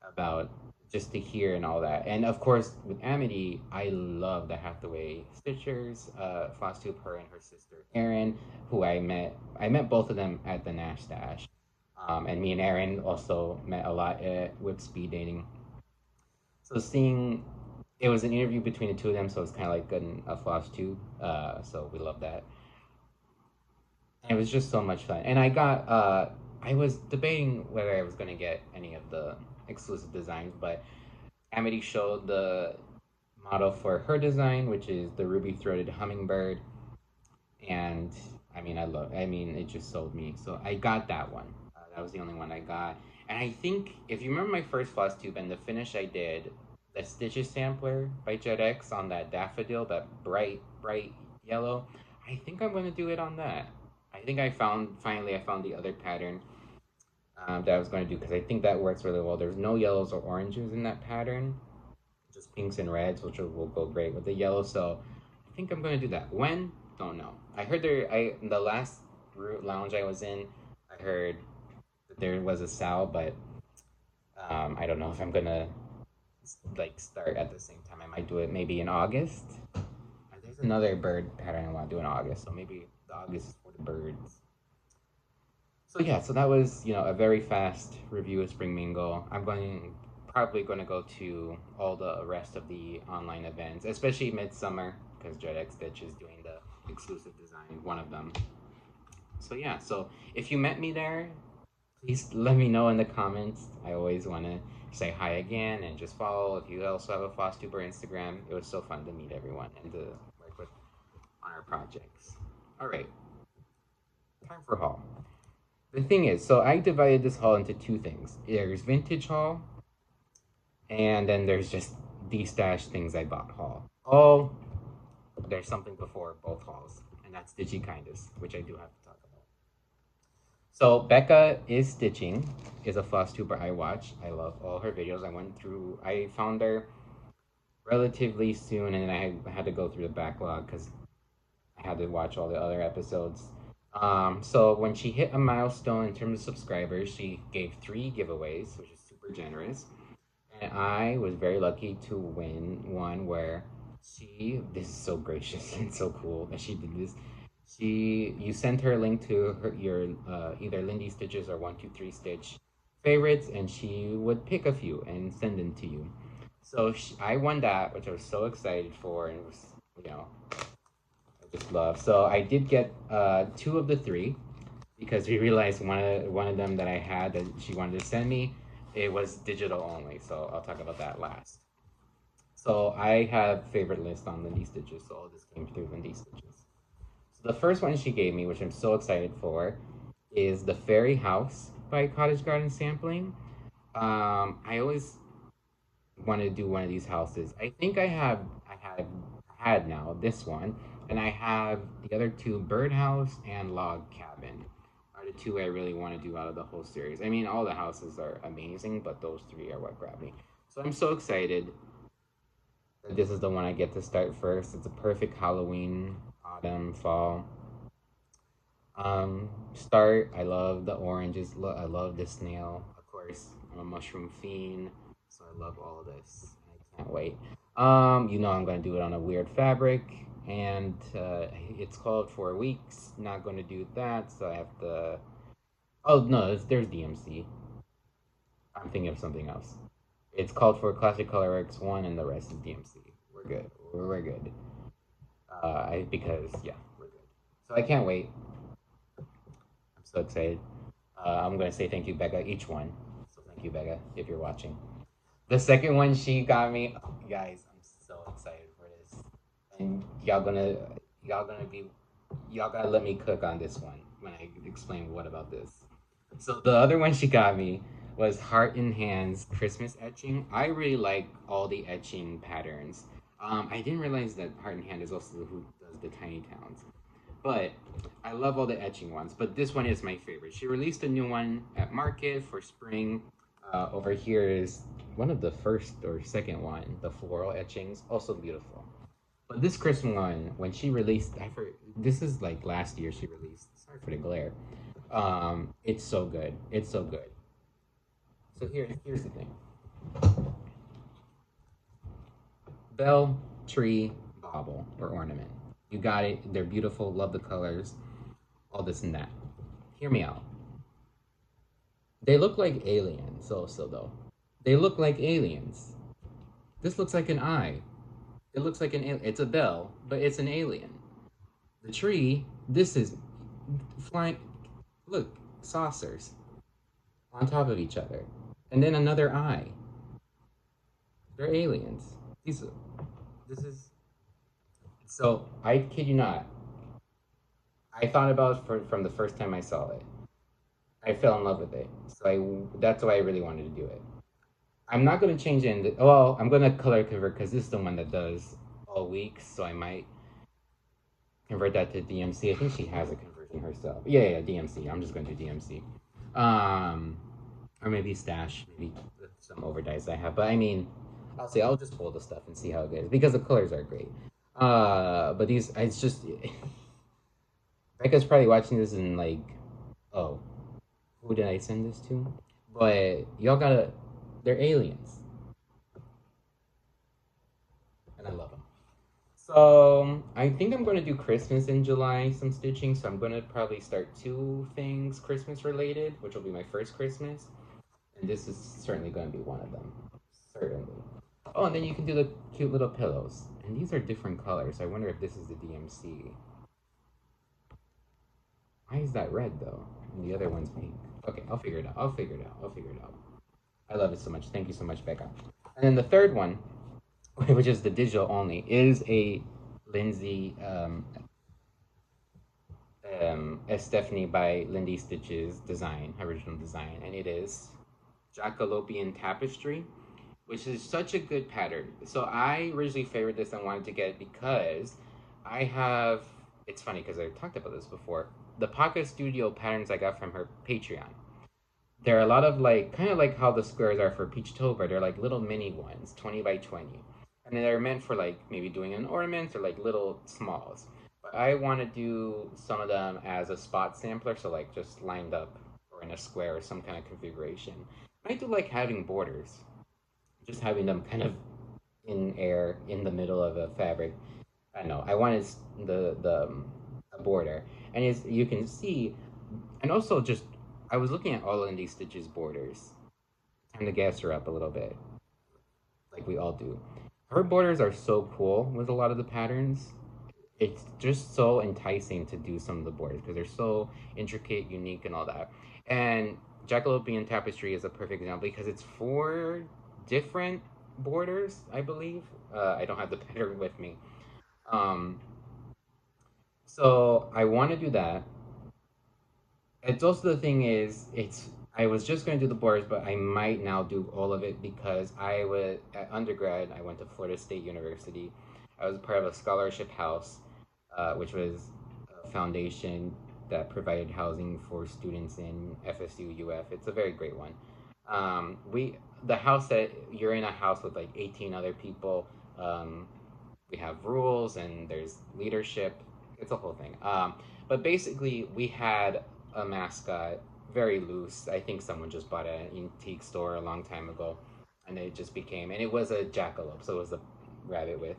about just to hear and all that. And of course with Amity, I love the Hathaway Stitchers, Flosstube, her and her sister Erin, who I met both of them at the Nash Stash. And me and Erin also met a lot at Whip Speed Dating. So seeing it was an interview between the 2 of them, so it's kind of like a Flosstube. So we love that. And it was just so much fun. And I was debating whether I was going to get any of the exclusive designs, but Amity showed the model for her design, which is the ruby-throated hummingbird. And I mean, it just sold me. So I got that one. That was the only one I got. And I think if you remember my first floss tube and the finish I did, the Stitches sampler by JedxStitch on that daffodil, that bright yellow, I think I'm gonna do it on that. I think finally I found the other pattern that I was going to do, because I think that works really well. There's no yellows or oranges in that pattern, just pinks and reds, which will go great with the yellow. So I think I'm going to do that. When? Don't know. I heard the last lounge I was in, I heard that there was a sale, but I don't know if I'm going to like start at the same time. I might do it maybe in August. There's another bird pattern I want to do in August, so maybe the August is for the birds. So yeah, so that was, a very fast review of Spring Mingle. Probably going to go to all the rest of the online events, especially Midsummer, because JedxStitch is doing the exclusive design, one of them. So yeah, so if you met me there, please let me know in the comments. I always want to say hi again and just follow. If you also have a Flosstuber Instagram, it was so fun to meet everyone and to work with on our projects. All right, time for haul. The thing is, so I divided this haul into two things. There's vintage haul, and then there's just de-stash things I bought haul. Oh, there's something before both hauls, and that's Stitchy Kindness, which I do have to talk about. So Becca is Stitching, is a Flosstuber I watch. I love all her videos. I found her relatively soon, and then I had to go through the backlog because I had to watch all the other episodes. So when she hit a milestone in terms of subscribers, she gave 3 giveaways, which is super generous. And I was very lucky to win one where this is so gracious and so cool that she did this. You sent her a link to your either Lindy Stitches or 123 Stitch favorites, and she would pick a few and send them to you. So I won that, which I was so excited for, and it was, just love. So I did get 2 of the 3 because we realized one of them that I had that she wanted to send me, it was digital only. So I'll talk about that last. So I have favorite list on Lindy Stitches, so all this came through Lindy Stitches. So the first one she gave me, which I'm so excited for, is the Fairy House by Cottage Garden Sampling. I always wanted to do one of these houses. I think I had now this one, and I have the other 2, Birdhouse and Log Cabin, are the 2 I really want to do out of the whole series. I mean, all the houses are amazing, but those 3 are what grabbed me. So I'm so excited that this is the one I get to start first. It's a perfect Halloween, autumn, fall start. I love the oranges. I love the snail. Of course, I'm a mushroom fiend, so I love all of this. I can't wait. I'm gonna do it on a weird fabric, and it's called 4 weeks. Not gonna do that, so I have to. Oh no, there's DMC. I'm thinking of something else. It's called for Classic Colorworks 1, and the rest is DMC. We're good. We're good. Because we're good. So I can't wait. I'm so excited. I'm gonna say thank you, Becca, each one. So thank you, Becca, if you're watching. The second one she got me, guys, I'm so excited for this. And y'all gotta let me cook on this one when I explain what about this. So the other one she got me was Heart in Hands Christmas etching. I really like all the etching patterns. I didn't realize that Heart in Hand is also who does the Tiny Towns. But I love all the etching ones, but this one is my favorite. She released a new one at Market for spring. Over here is one of the first or second one, the floral etchings, also beautiful. But this Christmas one, when she released, this is like last year she released. Sorry for the glare. It's so good. It's so good. So here's the thing. Bell, tree, bauble, or ornament. You got it. They're beautiful. Love the colors. All this and that. Hear me out. They look like aliens also, though. They look like aliens. This looks like an eye. It looks like an alien. It's a bell, but it's an alien. The tree, this is flying. Look, saucers on top of each other. And then another eye. They're aliens. This is. So, I kid you not. I thought about it from the first time I saw it. I fell in love with it. So that's why I really wanted to do it. I'm not gonna change it. Well, I'm gonna color convert because this is the one that does all weeks. So I might convert that to DMC. I think she has a conversion herself. Yeah, DMC. I'm just gonna do DMC. Um, or maybe stash, maybe some overdyes I have. But I mean, I'll just pull the stuff and see how it is because the colors are great. But these, it's just Becca's probably watching this and like, oh, who did I send this to? But y'all gotta, they're aliens, and I love them. So I think I'm gonna do Christmas in July, some stitching. So I'm gonna probably start 2 things Christmas related, which will be my first Christmas, and this is certainly gonna be one of them. Certainly. Oh, and then you can do the cute little pillows, and these are different colors. I wonder if this is the DMC. Why is that red though? And the other one's pink. Okay, I'll figure it out. I'll figure it out. I love it so much. Thank you so much, Becca. And then the third one, which is the digital only, is a Lindsay Stephanie by Lindy Stitch's design, original design, and it is Jackalopian Tapestry, which is such a good pattern. So I originally favored this and wanted to get it because I have, it's funny because I talked about this before, the Paca Studio patterns I got from her Patreon. There are a lot of like, kind of like how the squares are for Peachtober. They're like little mini ones, 20 by 20. And they're meant for like maybe doing an ornament or like little smalls. But I want to do some of them as a spot sampler, so like just lined up or in a square or some kind of configuration. I do like having borders, just having them kind of in air in the middle of a fabric. I know I wanted the a border, and as you can see, and also just I was looking at all Lindy Stitch's borders. Time to gas her up a little bit, like we all do. Her borders are so cool with a lot of the patterns. It's just so enticing to do some of the borders because they're so intricate, unique, and all that. And Jackalopian Tapestry is a perfect example because it's 4 different borders, I believe. I don't have the pattern with me. Um, so I want to do that. It's also the thing is, I was just going to do the borders, but I might now do all of it because at undergrad, I went to Florida State University. I was part of a scholarship house, which was a foundation that provided housing for students in FSU UF. It's a very great one. The house that you're in a house with like 18 other people. We have rules and there's leadership. It's a whole thing. But basically, we had a mascot, very loose. I think someone just bought it at an antique store a long time ago, and it just became, and it was a jackalope, so it was a rabbit with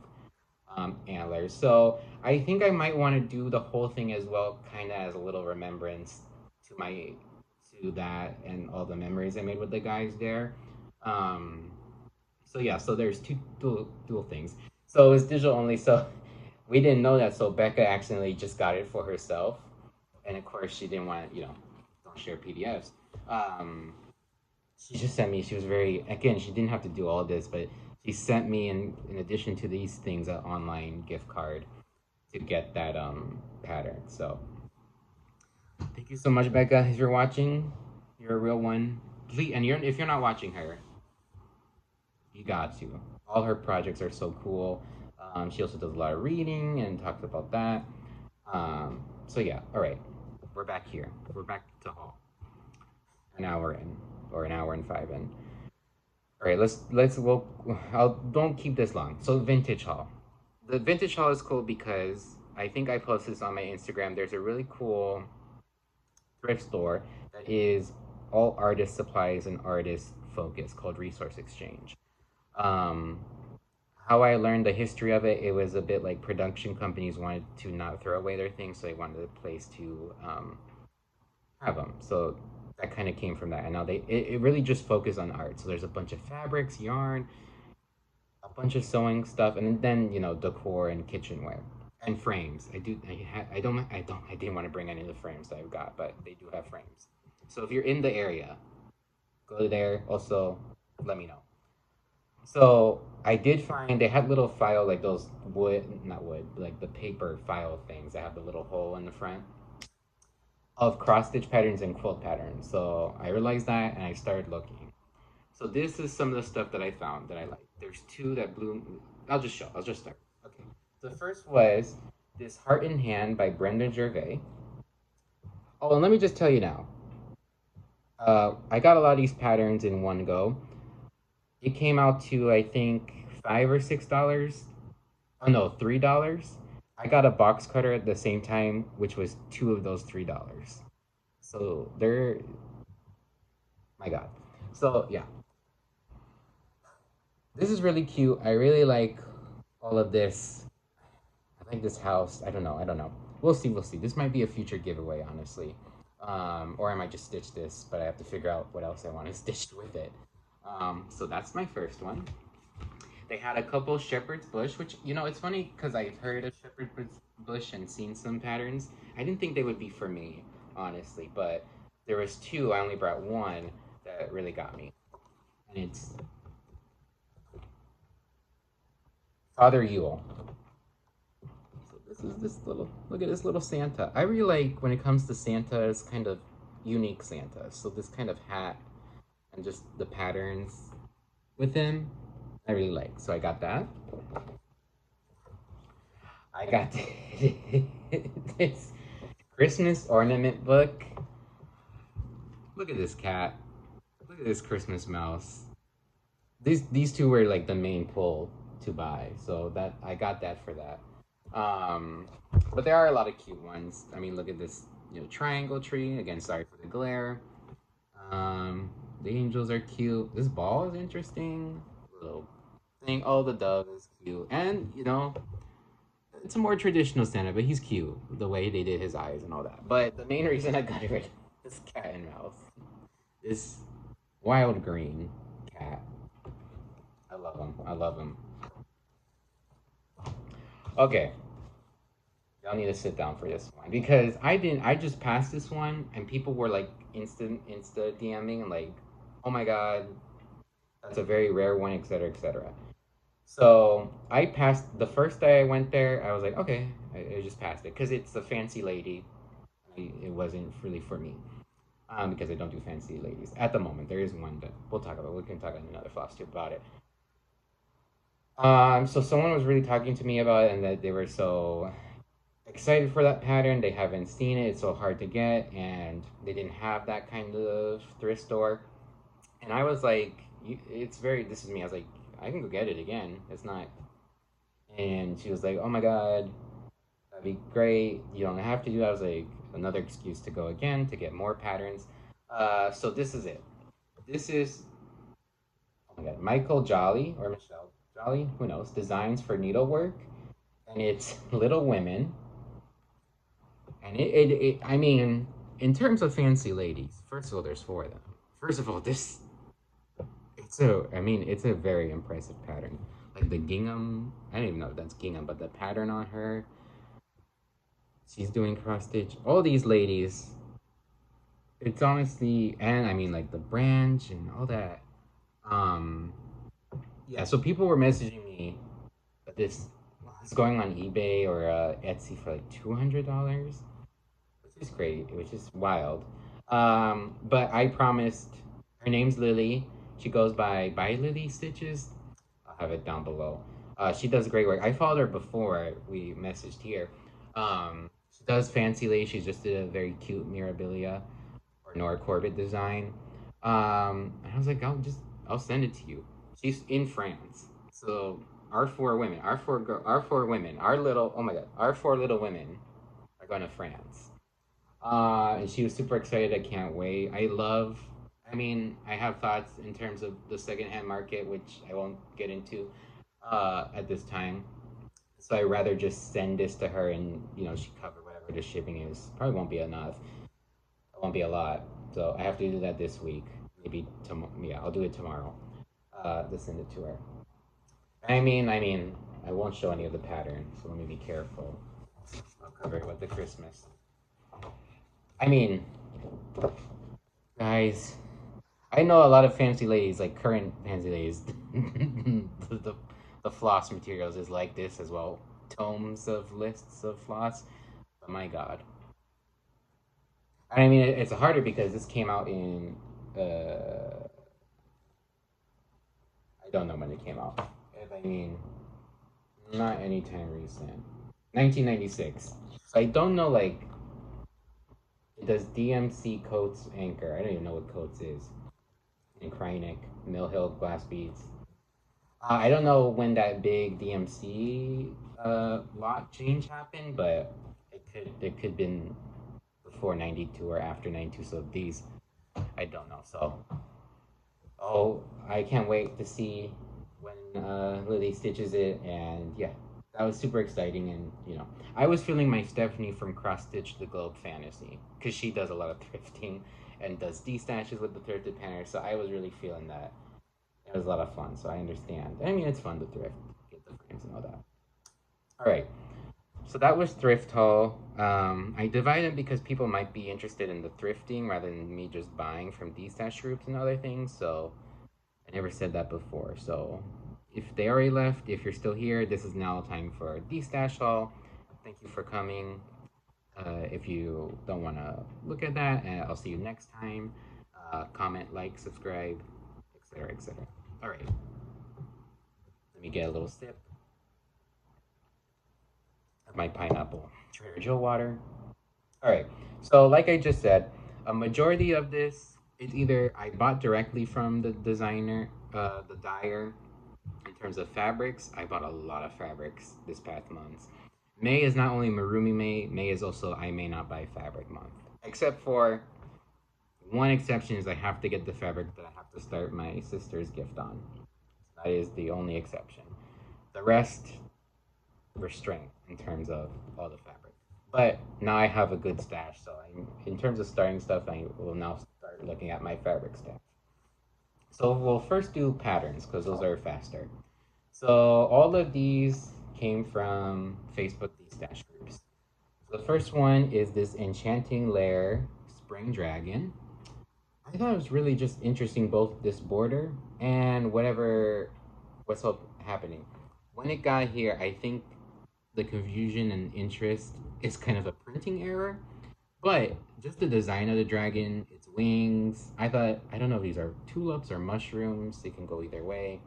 antlers. So I think I might want to do the whole thing as well, kind of as a little remembrance to that and all the memories I made with the guys there. So yeah, so there's two dual things. So it's digital only. So we didn't know that. So Becca accidentally just got it for herself, and of course she didn't want don't share PDFs. She just sent me. She was again. She didn't have to do all this, but she sent me in addition to these things an online gift card to get that pattern. So thank you so much, Becca. If you're watching, you're a real one. Please, and if you're not watching her, you got to. All her projects are so cool. She also does a lot of reading and talks about that. So yeah, all right. We're back here. We're back to haul. An hour in, or an hour and 5 in. All right, don't keep this long. So vintage haul. The vintage haul is cool because I think I posted this on my Instagram. There's a really cool thrift store that is all artist supplies and artist focus called Resource Exchange. How I learned the history of it, it was a bit like production companies wanted to not throw away their things, so they wanted a place to have them. So that kind of came from that. And now it really just focused on art. So there's a bunch of fabrics, yarn, a bunch of sewing stuff, and then decor and kitchenware and frames. I didn't want to bring any of the frames that I've got, but they do have frames. So if you're in the area, go there. Also, let me know. So I did find they had little file, like those not wood, like the paper file things that have the little hole in the front. of cross stitch patterns and quilt patterns. So I realized that and I started looking. So this is some of the stuff that I found that I like. There's two that blew. I'll just start. Okay. The first was this Heart in Hand by Brenda Gervais. Oh, and let me just tell you now. I got a lot of these patterns in one go. It came out to I think $5 or $6. Oh no, $3. I got a box cutter at the same time, which was two of those $3. So they're, my God. So yeah, this is really cute. I really like all of this. I like this house. I don't know. I don't know. We'll see. We'll see. This might be a future giveaway, honestly. Or I might just stitch this, but I have to figure out what else I want to stitch with it. So that's my first one. They had a couple shepherd's bush, which, you know, it's funny because I've heard of shepherd's bush and seen some patterns. I didn't think they would be for me, honestly, but there was two. I only brought one that really got me, and it's Father Yule. So this is this little, look at this little Santa. I really like when it comes to Santa's kind of unique Santa. So this kind of hat and just the patterns with him, I really like. So I got that. I got this Christmas ornament book. Look at this cat. Look at this Christmas mouse. These two were like the main pull to buy, so that I got that for that. But there are a lot of cute ones. I mean, look at this, you know, triangle tree. Again, sorry for the glare. The angels are cute. This ball is interesting. Little thing. Oh, the dove is cute, and you know, it's a more traditional Santa, but he's cute. The way they did his eyes and all that. But the main reason I got rid of this cat and mouse, this wild green cat. I love him. I love him. Okay. Y'all need to sit down for this one because I just passed this one and people were like insta DMing and like, oh my God, that's a very rare one, etc., etc. So I passed the first day I went there. I was like, okay, I just passed it because it's a fancy lady. It wasn't really for me because I don't do fancy ladies at the moment. There is one that we'll talk about. We can talk on another Flosstube about it. So someone was really talking to me about it and that they were so excited for that pattern. They haven't seen it. It's so hard to get, and they didn't have that kind of thrift store. And I was like, it's very, this is me. I was like, I can go get it again. It's not. And she was like, oh my God, that'd be great. You don't have to do that. I was like, another excuse to go again to get more patterns. So this is it. This is, oh my God, Michael Jolly or Michelle Jolly, who knows, Designs for Needlework. And it's Little Women. And I mean, in terms of fancy ladies, first of all, there's four of them. First of all, it's a very impressive pattern. Like the gingham, I don't even know if that's gingham, but the pattern on her, she's doing cross stitch. All these ladies, it's honestly, and I mean like the branch and all that. Yeah, so people were messaging me that this is going on eBay or Etsy for like $200, which is great, which is wild. But I promised, her name's Lily. She goes by Lily Stitches. I'll have it down below. She does great work. I followed her before we messaged here. She does fancy lace. She's just did a very cute Mirabilia or Nora Corbett design. And I was like, I'll send it to you. She's in France, so our four women, our four women, our little, oh my God, our four little women are going to France. And she was super excited. I can't wait. I mean, I have thoughts in terms of the secondhand market, which I won't get into at this time. So I'd rather just send this to her and, you know, she cover whatever the shipping is. Probably won't be enough. It won't be a lot. So I have to do that this week. Maybe tomorrow. Yeah, I'll do it tomorrow. To send it to her. I mean, I won't show any of the pattern, so let me be careful. I'll cover it with the Christmas. I mean, guys, I know a lot of fancy ladies, like current fancy ladies, the floss materials is like this as well. Tomes of lists of floss. But my God. I mean, it's harder because this came out in, I don't know when it came out. I mean, not anytime recent. 1996. So I don't know, like, does DMC Coates anchor? I don't even know what Coates is. And Krynic, Mill Hill, Glass Beads. I don't know when that big DMC lot change happened, but it could been before 92 or after 92. So these, I don't know. So, oh, I can't wait to see when Lily stitches it, and yeah, that was super exciting. And you know, I was feeling my Stephanie from Cross Stitch the Globe fantasy because she does a lot of thrifting and does D-stashes with the thrifted panner. So I was really feeling that. It was a lot of fun, so I understand. I mean, it's fun to thrift, get the frames and all that. All right, so that was thrift haul. I divided because people might be interested in the thrifting rather than me just buying from D-stash groups and other things. So I never said that before. So if they already left, if you're still here, this is now time for D-stash haul. Thank you for coming. If you don't want to look at that, and I'll see you next time. Comment, like, subscribe, etc., etc. All right. Let me get a little sip of my pineapple Trader Joe water. All right. So, like I just said, a majority of this is either I bought directly from the designer, the dyer. In terms of fabrics, I bought a lot of fabrics this past month. May is not only Marroomy May, May is also I May Not Buy Fabric month. Except for one exception is I have to get the fabric that I have to start my sister's gift on. That is the only exception. The rest, restraint in terms of all the fabric. But now I have a good stash, so in terms of starting stuff, I will now start looking at my fabric stash. So we'll first do patterns because those are faster. So all of these came from Facebook D-stash groups. The first one is this Enchanting Lair Spring Dragon. I thought it was really just interesting, both this border and what's happening. When it got here, I think the confusion and interest is kind of a printing error, but just the design of the dragon, its wings, I don't know if these are tulips or mushrooms, they can go either way.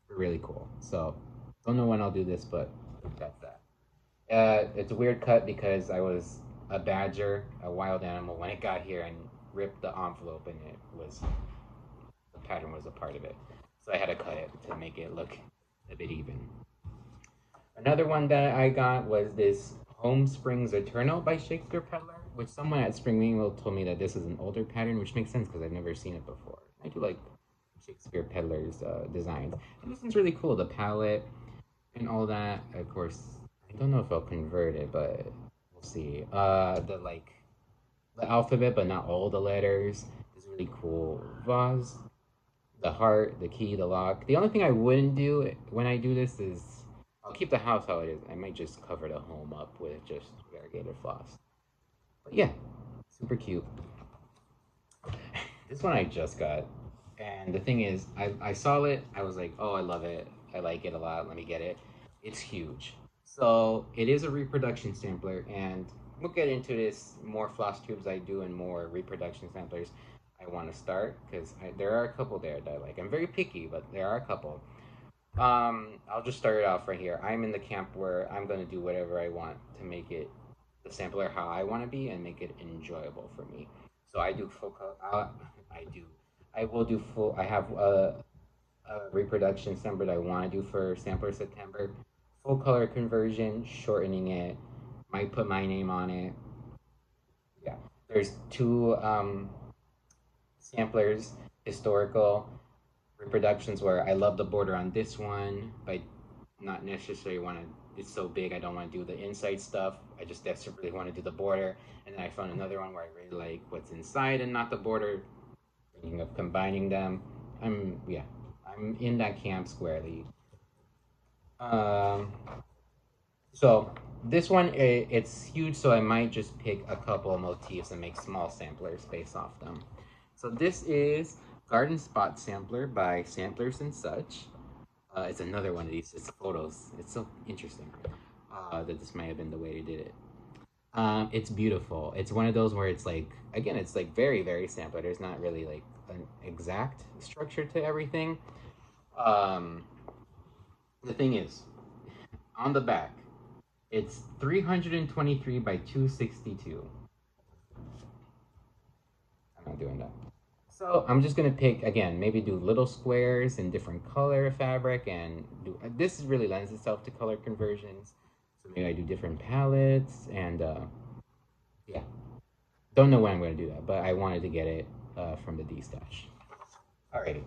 They're really cool. So, don't know when I'll do this, but that's that. It's a weird cut because I was a badger, a wild animal, when it got here and ripped the envelope, and the pattern was a part of it. So I had to cut it to make it look a bit even. Another one that I got was this Home Springs Eternal by Shakespeare Peddler, which someone at Spring Mingle told me that this is an older pattern, which makes sense because I've never seen it before. I do like Shakespeare Peddler's designs. And this one's really cool, the palette and all that. Of course, I don't know if I'll convert it, but we'll see. The alphabet, but not all the letters. It's really cool. Vase, the heart, the key, the lock. The only thing I wouldn't do when I do this is I'll keep the house how it is. I might just cover the home up with just variegated floss. But yeah, super cute. This one I just got. And the thing is, I saw it. I was like, oh, I love it. I like it a lot. Let me get it. It's huge. So it is a reproduction sampler, and we'll get into this more floss tubes I do and more reproduction samplers I want to start, because there are a couple there that I like. I'm very picky, but there are a couple. I'll just start it off right here. I'm in the camp where I'm going to do whatever I want to make it the sampler how I want to be and make it enjoyable for me. So I do full color. I will do full. I have a reproduction sampler that I want to do for sampler September. Full color conversion, shortening it. Might put my name on it. Yeah. There's two samplers, historical reproductions, where I love the border on this one, but not necessarily want to. It's so big, I don't want to do the inside stuff. I just desperately want to do the border. And then I found another one where I really like what's inside and not the border. Thinking of combining them. I'm in that camp squarely. So this one, it's huge, so I might just pick a couple of motifs and make small samplers based off them. So this is Garden Spot Sampler by Samplers and Such. It's another one of these. It's photos. It's so interesting that this might have been the way they did it. It's beautiful. It's one of those where it's like, again, it's like very, very sampler. There's not really like an exact structure to everything. Um, the thing is, on the back, it's 323 by 262. I'm not doing that. So I'm just gonna pick again, maybe do little squares in different color fabric, and do this really lends itself to color conversions. So maybe I do different palettes, and yeah, don't know when I'm gonna do that, but I wanted to get it from the D stash. Alrighty.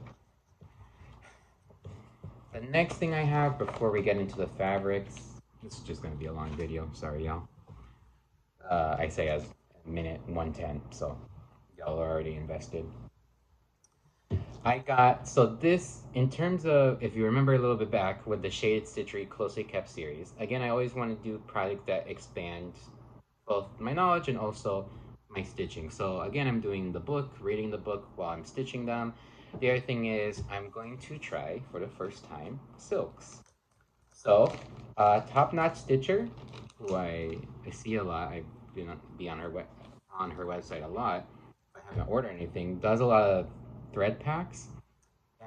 The next thing I have before we get into the fabrics, this is just gonna be a long video. Sorry, y'all. I say as minute 110, so y'all are already invested. I got, so this, in terms of, if you remember a little bit back with the Shaded Stitchery Closely Kept series, again, I always want to do projects that expand both my knowledge and also my stitching. So again, I'm doing the book, reading the book while I'm stitching them. The other thing is I'm going to try, for the first time, silks. So, Top Notch Stitcher, who I see a lot, I've been on her website a lot, if I haven't ordered anything, does a lot of thread packs,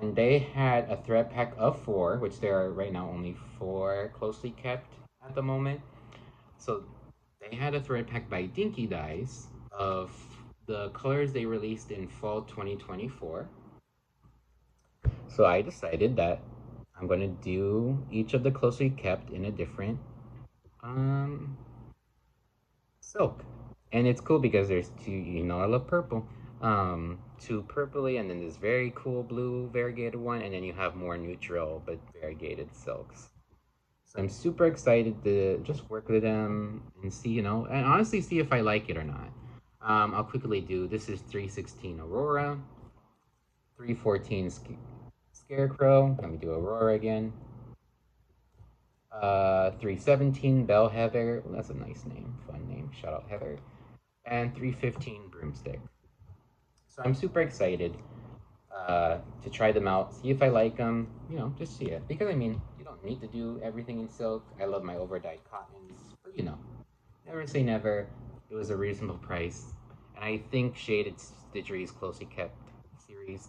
and they had a thread pack of 4, which there are right now only 4 closely kept at the moment. So they had a thread pack by Dinky Dyes of the colors they released in fall 2024. So I decided that I'm going to do each of the closely kept in a different silk. And it's cool because there's 2, you know I love purple. 2 purpley, and then this very cool blue variegated one, and then you have more neutral but variegated silks. So I'm super excited to just work with them and see, and honestly see if I like it or not. I'll quickly do, this is 316 Aurora, 314 Scarecrow, let me do Aurora again, 317 Bell Heather, well, that's a nice name, fun name, shout out Heather, and 315 Broomstick. So I'm super excited to try them out, see if I like them, just see it. Because, I mean, you don't need to do everything in silk. I love my overdyed cottons, but never say never. It was a reasonable price. And I think Shaded Stitchery's Closely Kept series,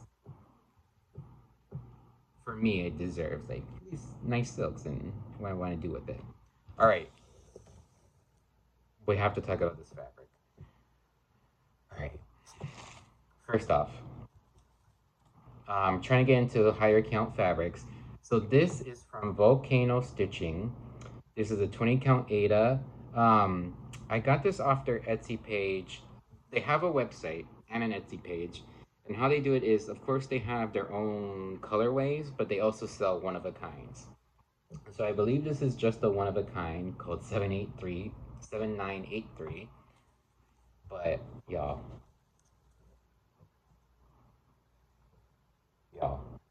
for me, it deserves, like, these nice silks and what I want to do with it. All right. We have to talk about this fabric. All right. First off, I'm trying to get into higher count fabrics. So this is from Volcano Stitching. This is a 20 count Ada. I got this off their Etsy page. They have a website and an Etsy page. And how they do it is, of course, they have their own colorways, but they also sell one-of-a-kinds. So I believe this is just a one-of-a-kind called 7983. But y'all,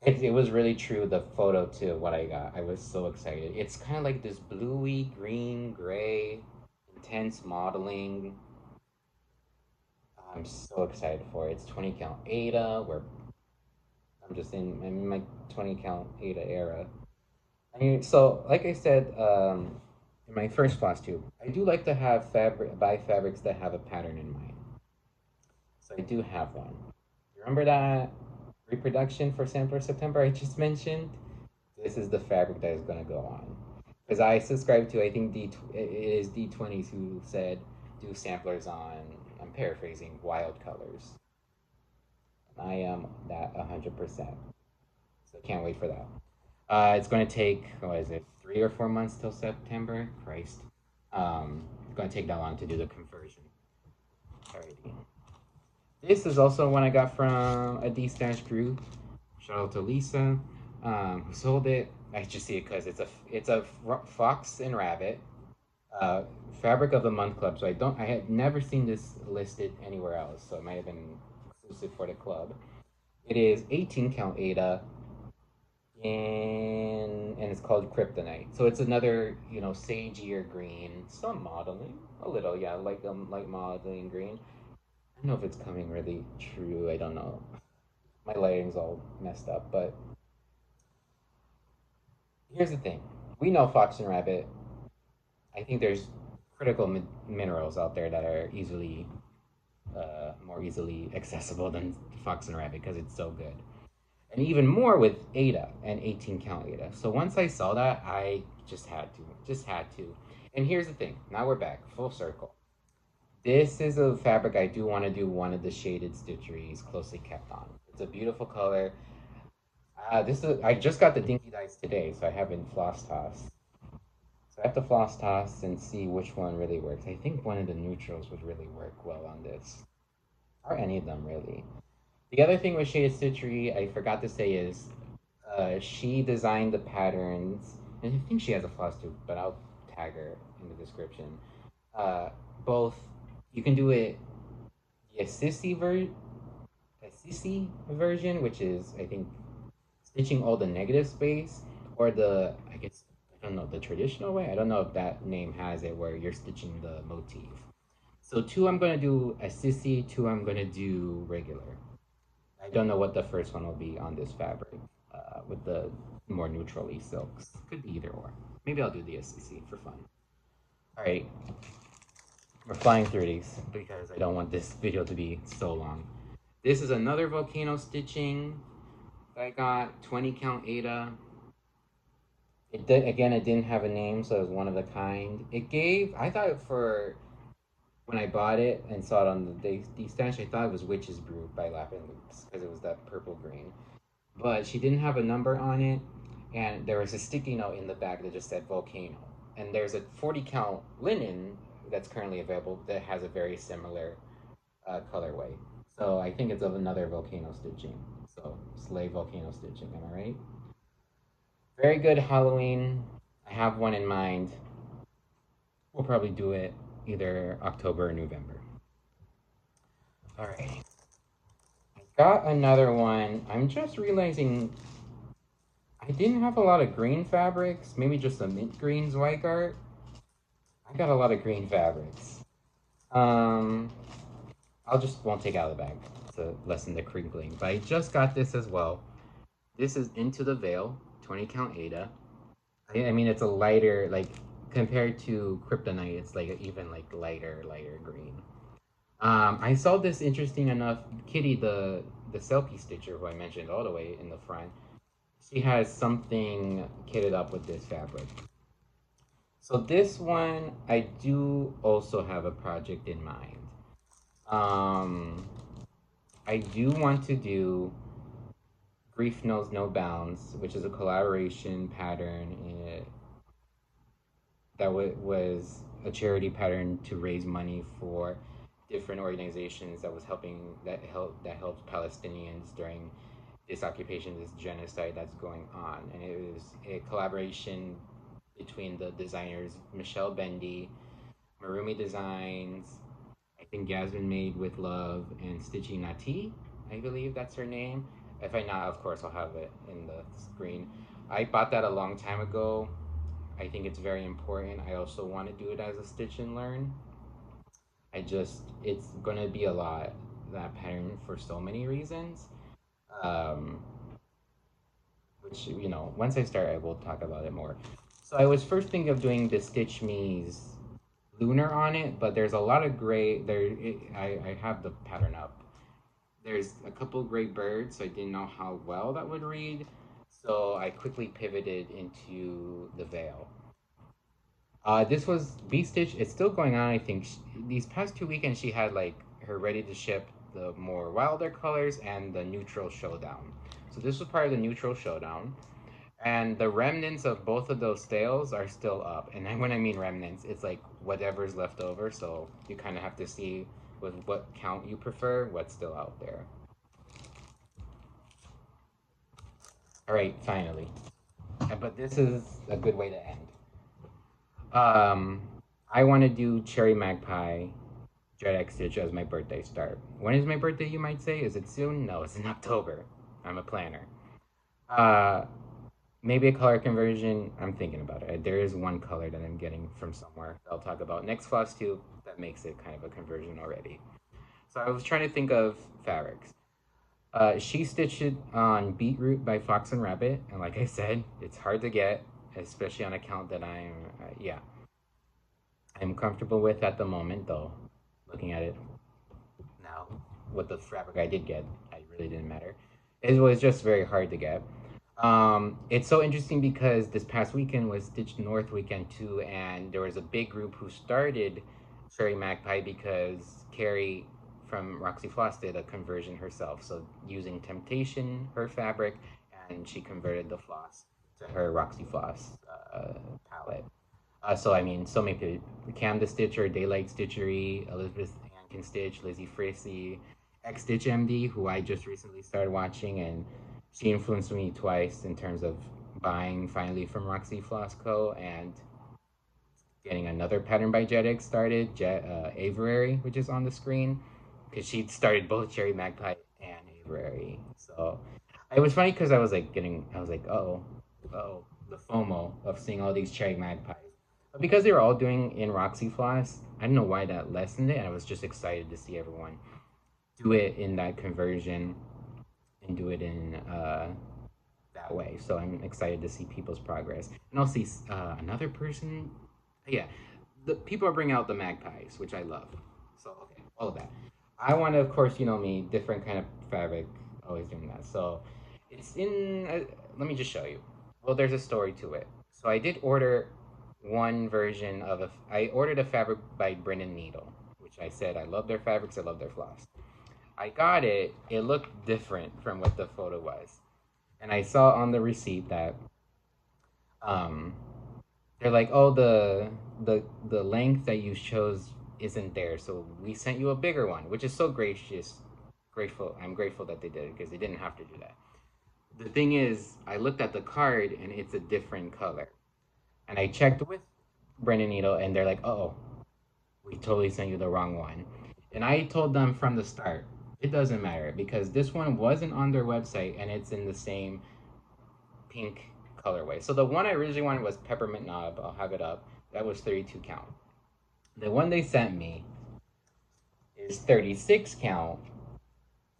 it was really true, the photo to what I got. I was so excited. It's kind of like this bluey, green, gray, intense modeling. I'm so excited for it. It's 20 count Ada, where I'm just in my 20 count Ada era. So like I said, in my first Flosstube, I do like to have buy fabrics that have a pattern in mind. So I do have one. Remember that reproduction for Sampler September I just mentioned? This is the fabric that is going to go on. Because I subscribe to, I think it is D20s who said do samplers on, I'm paraphrasing, wild colors. And I am that 100%. So I can't wait for that. It's going to take, what is it, 3 or 4 months till September? Christ. It's going to take that long to do the conversion. Alrighty. This is also one I got from a D-Stash group. Shout out to Lisa, who sold it. I just see it because it's a Fox and Rabbit Fabric of the Month Club. So I had never seen this listed anywhere else, so it might have been exclusive for the club. It is 18 count Ada, and it's called Kryptonite. So it's another, sageier green, some modeling, a little, yeah, like light modeling green. I don't know if it's coming really true. I don't know. My lighting's all messed up, but here's the thing. We know Fox and Rabbit. I think there's critical minerals out there that are easily, more easily accessible than Fox and Rabbit because it's so good. And even more with Ada and 18 count Ada. So once I saw that, I just had to. And here's the thing, now we're back, full circle. This is a fabric I do want to do one of the shaded stitcheries closely kept on. It's a beautiful color. I just got the dinky dice today, so I haven't floss tossed. So I have to floss toss and see which one really works. I think one of the neutrals would really work well on this. Or any of them, really. The other thing with shaded stitchery I forgot to say is she designed the patterns, and I think she has a Flosstube, but I'll tag her in the description. Both, you can do it the assisty version, which is, I think, stitching all the negative space, or the, I guess, I don't know, the traditional way. I don't know if that name has it where you're stitching the motif. So 2 I'm going to do assisty, 2 I'm going to do regular. I don't know what the first one will be on this fabric with the more neutrally silks. Could be either or. Maybe I'll do the assisty for fun. All right, we're flying through these because I don't want this video to be so long. This is another volcano stitching I got, 20 count Ada. Again, it didn't have a name, so it was one of a kind. I thought for when I bought it and saw it on the stash, I thought it was Witch's Brew by Lapel because it was that purple green. But she didn't have a number on it, and there was a sticky note in the back that just said volcano. And there's a 40 count linen that's currently available that has a very similar colorway. So I think it's of another volcano stitching. So Slay volcano stitching, am I right? Very good Halloween. I have one in mind. We'll probably do it either October or November. All right. I got another one. I'm just realizing I didn't have a lot of green fabrics. Maybe just the mint green Zweigart. I got a lot of green fabrics. I'll just won't take out of the bag to lessen the crinkling. But I just got this as well. This is Into the Veil, 20 count Ada. I mean, it's a lighter, like, compared to Kryptonite, it's like even like lighter green. I saw this interesting enough. Kitty, the Selkie stitcher who I mentioned all the way in the front, she has something kitted up with this fabric. So this one, I do also have a project in mind. I do want to do Grief Knows No Bounds, which is a collaboration pattern that was a charity pattern to raise money for different organizations that helped Palestinians during this occupation, this genocide that's going on. And it was a collaboration between the designers Michelle Bendy, MarroomyDesigns, I think Yasmin Made with Love, and Stitchy Nati, I believe that's her name. If I not, of course, I'll have it in the screen. I bought that a long time ago. I think it's very important. I also want to do it as a stitch and learn. It's going to be a lot, that pattern, for so many reasons. Which, you know, once I start, I will talk about it more. So I was first thinking of doing the Stitch Me's lunar on it, but there's a lot of gray. I have the pattern up. There's a couple gray birds, so I didn't know how well that would read. So I quickly pivoted into the veil. This was B-Stitch. It's still going on, I think. These past 2 weekends, she had like her ready to ship the more wilder colors and the neutral showdown. So this was part of the neutral showdown. And the remnants of both of those sales are still up. And when I mean remnants, it's like whatever's left over. So you kind of have to see with what count you prefer, what's still out there. All right, finally. But this is a good way to end. I want to do Cherry Magpie JedxStitch as my birthday start. When is my birthday, you might say? Is it soon? No, it's in October. I'm a planner. Maybe a color conversion. I'm thinking about it. There is one color that I'm getting from somewhere I'll talk about next Flosstube that makes it kind of a conversion already. So I was trying to think of fabrics. She stitched it on Beetroot by Fox and Rabbit, and like I said, it's hard to get, especially on account that I'm, I'm comfortable with at the moment, though. Looking at it now, with the fabric I did get, it really didn't matter. It was just very hard to get. It's so interesting because this past weekend was Stitch North weekend too, and there was a big group who started Cherry Magpie because Carrie from Roxy Floss did a conversion herself. So using Temptation, her fabric, and she converted the floss to her Roxy Floss palette. So I mean, so many people: Cam the Stitcher, Daylight Stitchery, Elizabeth Ann Can Stitch, Lizzie Frissy, X Stitch MD, who I just recently started watching, and she influenced me twice in terms of buying finally from Roxy Floss Co. and getting another pattern by JedxStitch started, Aviary, which is on the screen, because she started both Cherry Magpie and Aviary. So it was funny because I was like, oh, the FOMO of seeing all these Cherry Magpies. But because they were all doing in Roxy Floss, I don't know why that lessened it. And I was just excited to see everyone do it in that conversion and do it in that way. So I'm excited to see people's progress. And I'll see another person. Yeah, the people are bringing out the magpies, which I love. So, okay, all of that. I want to, of course, you know me, different kind of fabric, always doing that. So it's in, let me just show you. Well, there's a story to it. So I did order one version of I ordered a fabric by Brennan Needle, which I said I love their fabrics, I love their floss. I got it, it looked different from what the photo was. And I saw on the receipt that um, they're like, oh, the length that you chose isn't there, so we sent you a bigger one, which is so gracious, grateful. I'm grateful that they did it because they didn't have to do that. The thing is, I looked at the card and it's a different color, and I checked with Brennan Needle, and they're like, oh, we totally sent you the wrong one. And I told them from the start, it doesn't matter because this one wasn't on their website and it's in the same pink colorway. So the one I originally wanted was Peppermint Knob. I'll have it up. That was 32 count. The one they sent me is 36 count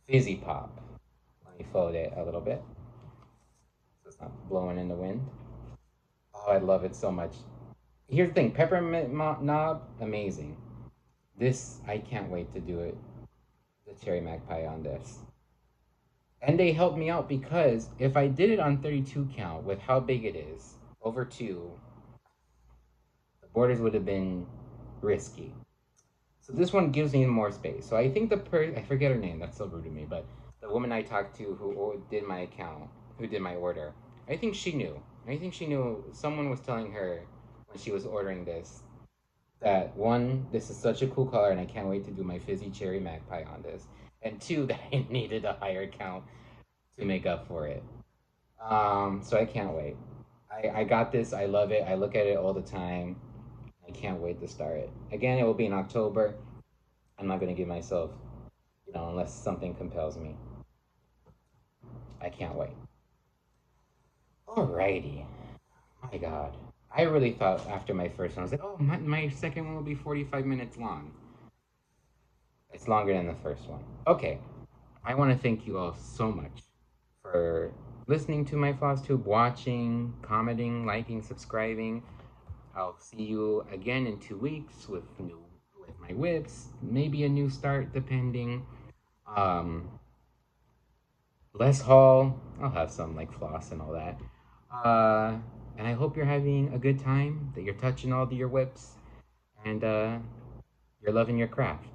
Fizzy Pop. Let me fold it a little bit so it's not blowing in the wind. Oh, I love it so much. Here's the thing, Peppermint Knob, amazing. This, I can't wait to do it. The Cherry Magpie on this. And they helped me out because if I did it on 32 count with how big it is, over 2, the borders would have been risky. So this one gives me more space. So I think I forget her name, that's so rude to me, but the woman I talked to who did my account, who did my order, I think she knew. Someone was telling her when she was ordering this, that one, this is such a cool color and I can't wait to do my Fizzy Cherry Magpie on this. And 2, that I needed a higher count to make up for it. So I can't wait. I got this, I love it, I look at it all the time. I can't wait to start it. Again, it will be in October. I'm not gonna give myself, unless something compels me. I can't wait. Alrighty. My God. I really thought after my first one, I was like, oh, my second one will be 45 minutes long. It's longer than the first one. Okay. I want to thank you all so much for listening to my Flosstube, watching, commenting, liking, subscribing. I'll see you again in 2 weeks with my whips, maybe a new start depending. Less haul. I'll have some like floss and all that. And I hope you're having a good time, that you're touching all your whips, and you're loving your craft.